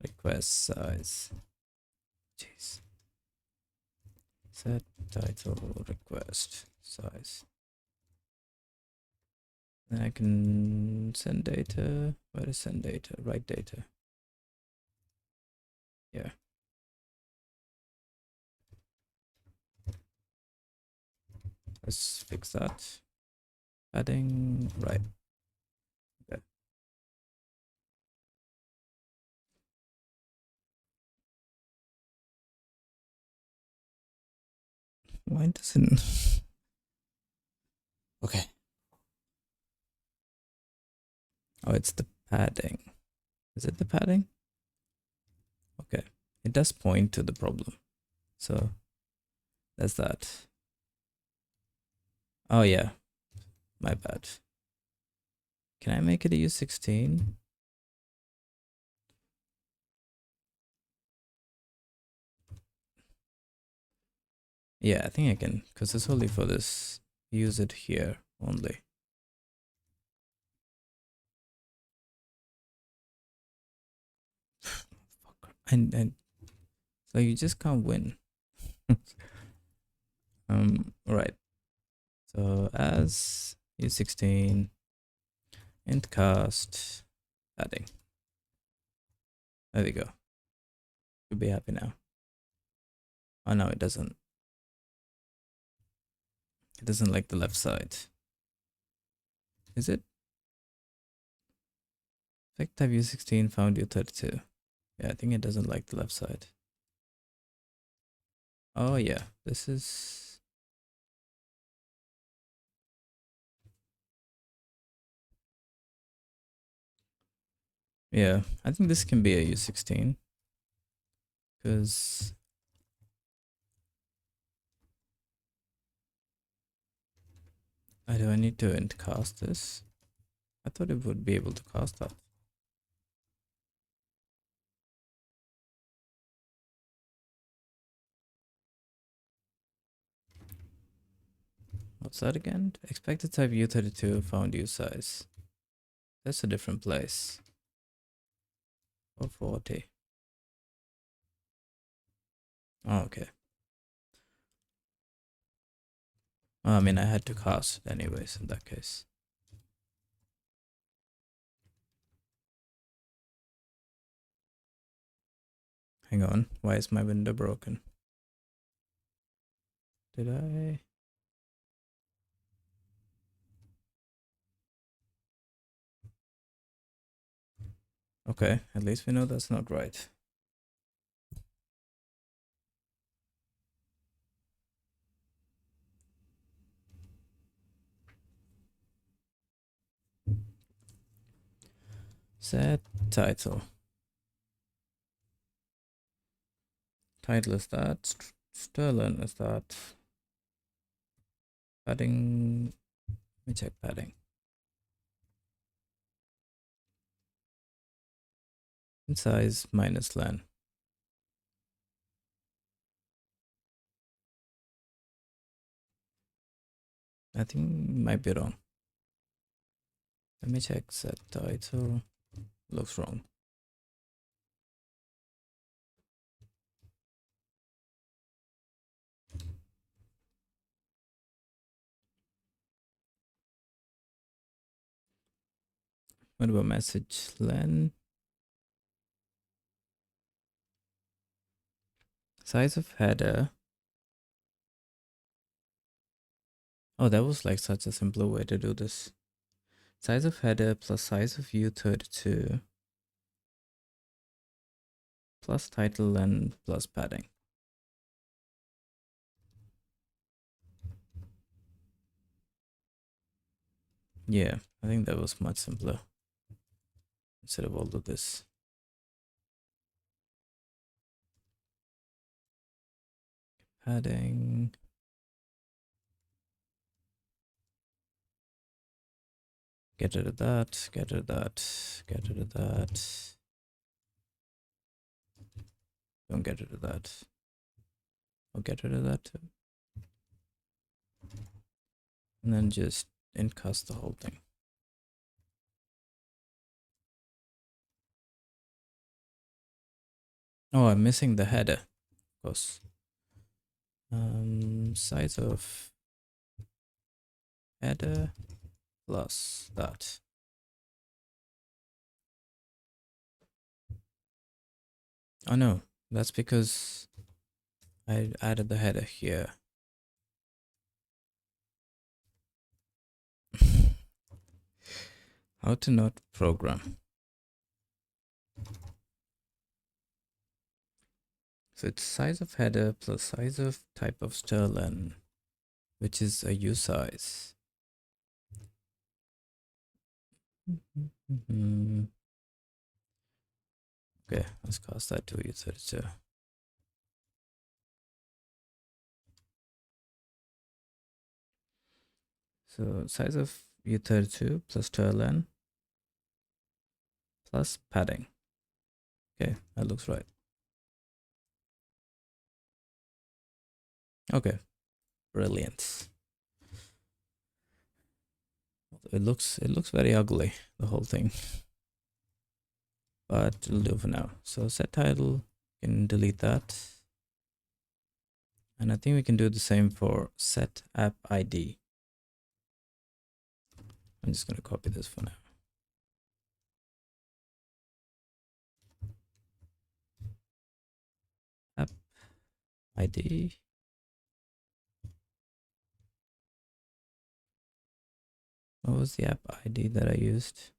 request size. Jeez. Set title request size. Then I can send data. Where is send data? Write data. Yeah. Let's fix that. Padding right. Okay. Why doesn't okay. Oh, it's the padding. Is it the padding? Okay. It does point to the problem. So that's that. Oh yeah. My bad. Can I make it a U16? Yeah, I think I can, because it's only for this. Use it here only. And so you just can't win. Right. So as U16 int cast padding. There we go. You'll be happy now. Oh no, it doesn't. It doesn't like the left side. Is it? Effect type U16 found U32. Yeah, I think it doesn't like the left side. Oh yeah, this is. Yeah, I think this can be a U16. Because do I need to int cast this? I thought it would be able to cast that. What's that again? Expected type U32 found U size. That's a different place. 440. Oh, okay. Well, I mean, I had to cast it anyways in that case. Hang on, why is my window broken? Did I? Okay, at least we know that's not right. Set title. Title is that. Sterling is that. Padding. Let me check padding. Size minus len. I think might be wrong. Let me check set title. Looks wrong. What about message len? Size of header. Oh, that was like such a simpler way to do this. Size of header plus size of U32 plus title and plus padding. Yeah, I think that was much simpler instead of all of this. Padding. Get rid of that, get rid of that, get rid of that. Don't get rid of that. I'll get rid of that too. And then just incast the whole thing. Oh, I'm missing the header, of course. Size of header plus that. Oh no, that's because I added the header here. How to not program. So it's size of header plus size of type of sterlen, which is a U size. Okay, let's cast that to U32. So size of U32 plus sterlen plus padding. Okay, that looks right. Okay, brilliant. It looks very ugly, the whole thing, but it'll do for now. So set title, can delete that, and I think we can do the same for set app ID. I'm just gonna copy this for now. App ID. What was the app ID that I used?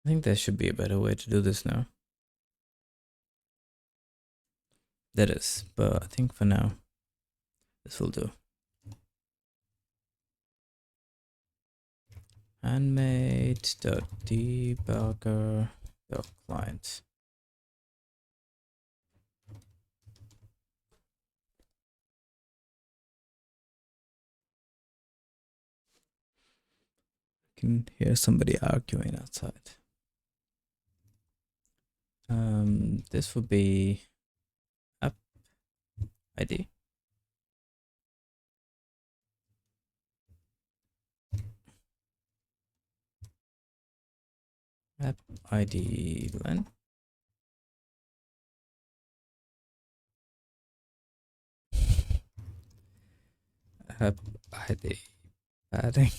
I think there should be a better way to do this now. There is, but I think for now, this will do. Handmade.debugger.client. I can hear somebody arguing outside. This would be app ID. App ID len. App ID padding.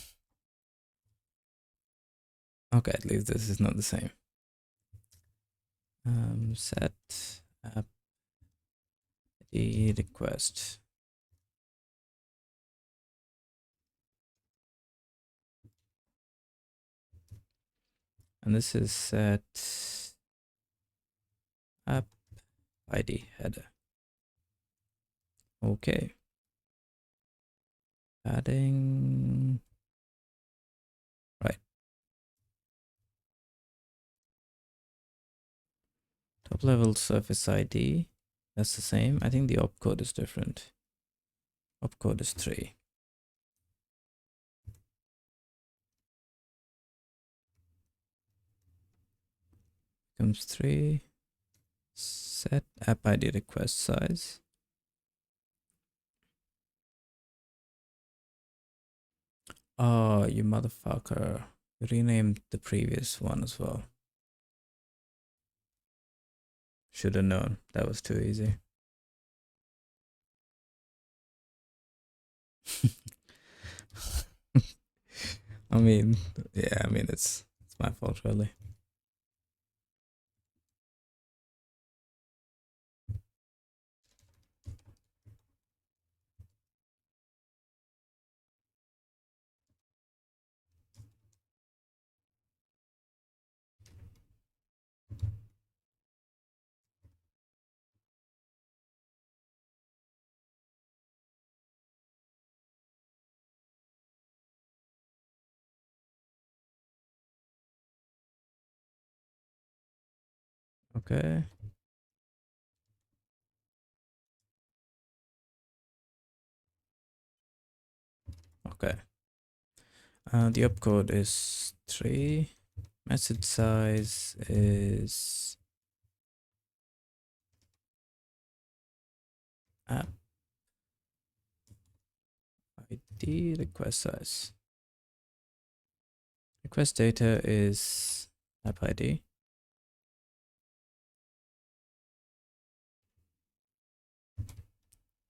Okay, at least this is not the same. Set app ID request. And this is set app ID header. Okay. Padding. Right. Top level surface ID, that's the same. I think the opcode is different. Opcode is 3. Comes 3. Set app ID request size. Oh, you motherfucker. You renamed the previous one as well. Should have known. That was too easy. I mean, yeah, I mean, it's my fault, really. Okay. Okay. The opcode is 3. Message size is app ID request size. Request data is app ID.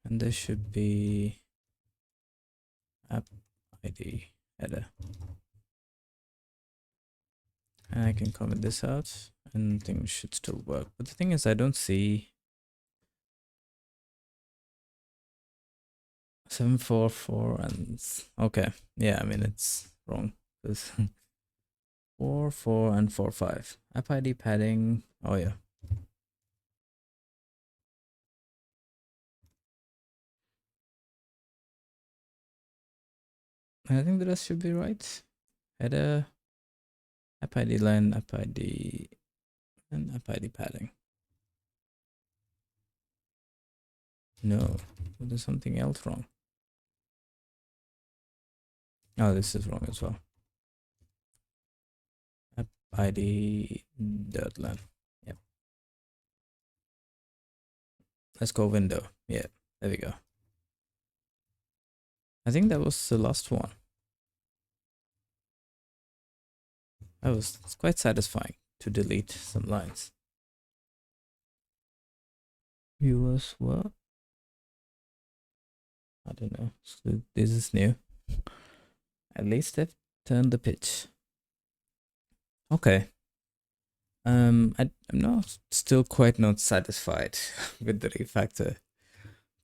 And this should be app ID header. And I can comment this out and things should still work. But the thing is, I don't see 744 and okay. Yeah, I mean, it's wrong. 4, 4, and 4, 5. App ID padding. Oh, yeah. I think the rest should be right. Header, app ID line, app ID, and app ID padding. No, there's something else wrong. Oh, this is wrong as well. App ID .len. Yep. Let's go window. Yeah, there we go. I think that was the last one. It's quite satisfying to delete some lines. Viewers, what? I don't know. So this is new. At least I've turned the pitch. Okay. I'm still quite not satisfied with the refactor.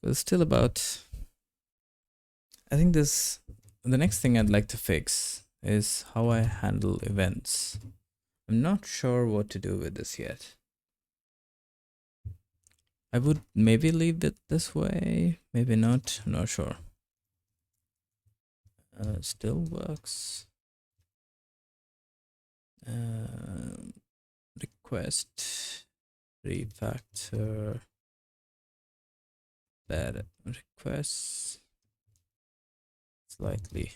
It's still about. I think the next thing I'd like to fix is how I handle events. I'm not sure what to do with this yet. I would maybe leave it this way, maybe not. I'm not sure. Still works. Request refactor better requests slightly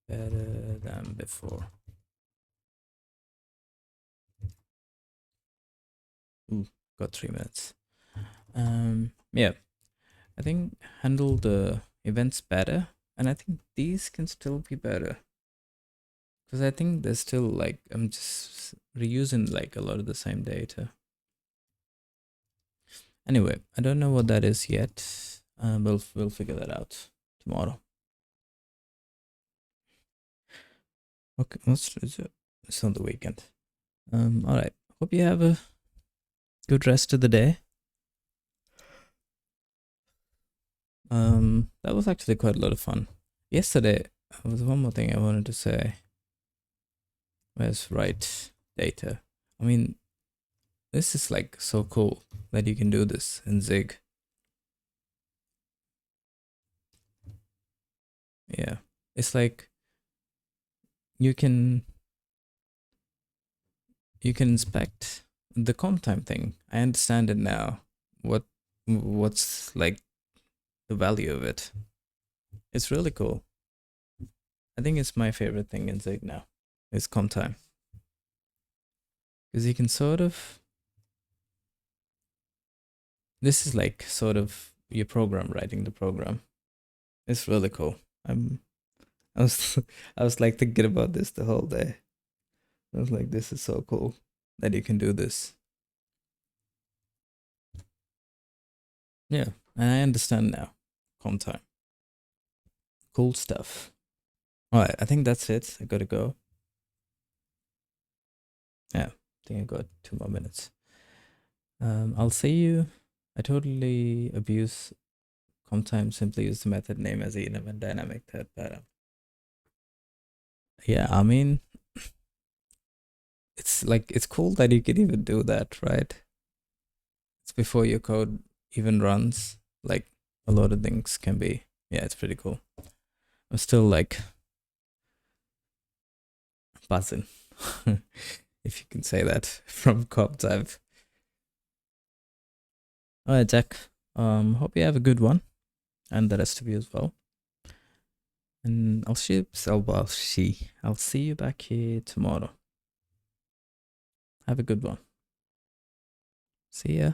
better than before. Ooh, got 3 minutes. Yeah, I think handle the events better, and I think these can still be better because I think there's still like I'm just reusing like a lot of the same data. Anyway, I don't know what that is yet. We'll figure that out tomorrow. Okay, it's on the weekend. All right. Hope you have a good rest of the day. That was actually quite a lot of fun. Yesterday, there was one more thing I wanted to say. Where's write data? I mean, this is like so cool that you can do this in Zig. Yeah, it's like you can inspect the comptime thing, I understand it now. What's like the value of it? It's really cool. I think it's my favorite thing in Zig now. Is comptime. Because you can sort of, this is like sort of your program writing the program. It's really cool. I was I was like thinking about this the whole day. I was like, this is so cool that you can do this. Yeah, and I understand now. Comptime. Cool stuff. Alright, I think that's it. I gotta go. Yeah, I think I got 2 more minutes. I'll see you. I totally abuse comptime, simply use the method name as enum and dynamic third pattern. Yeah, I mean, it's like, it's cool that you can even do that, right? It's before your code even runs. Like, a lot of things can be, yeah, it's pretty cool. I'm still like buzzing, if you can say that, from comptime. Alright, Jack. Hope you have a good one, and the rest of you as well. And I'll see you back here tomorrow. Have a good one. See ya.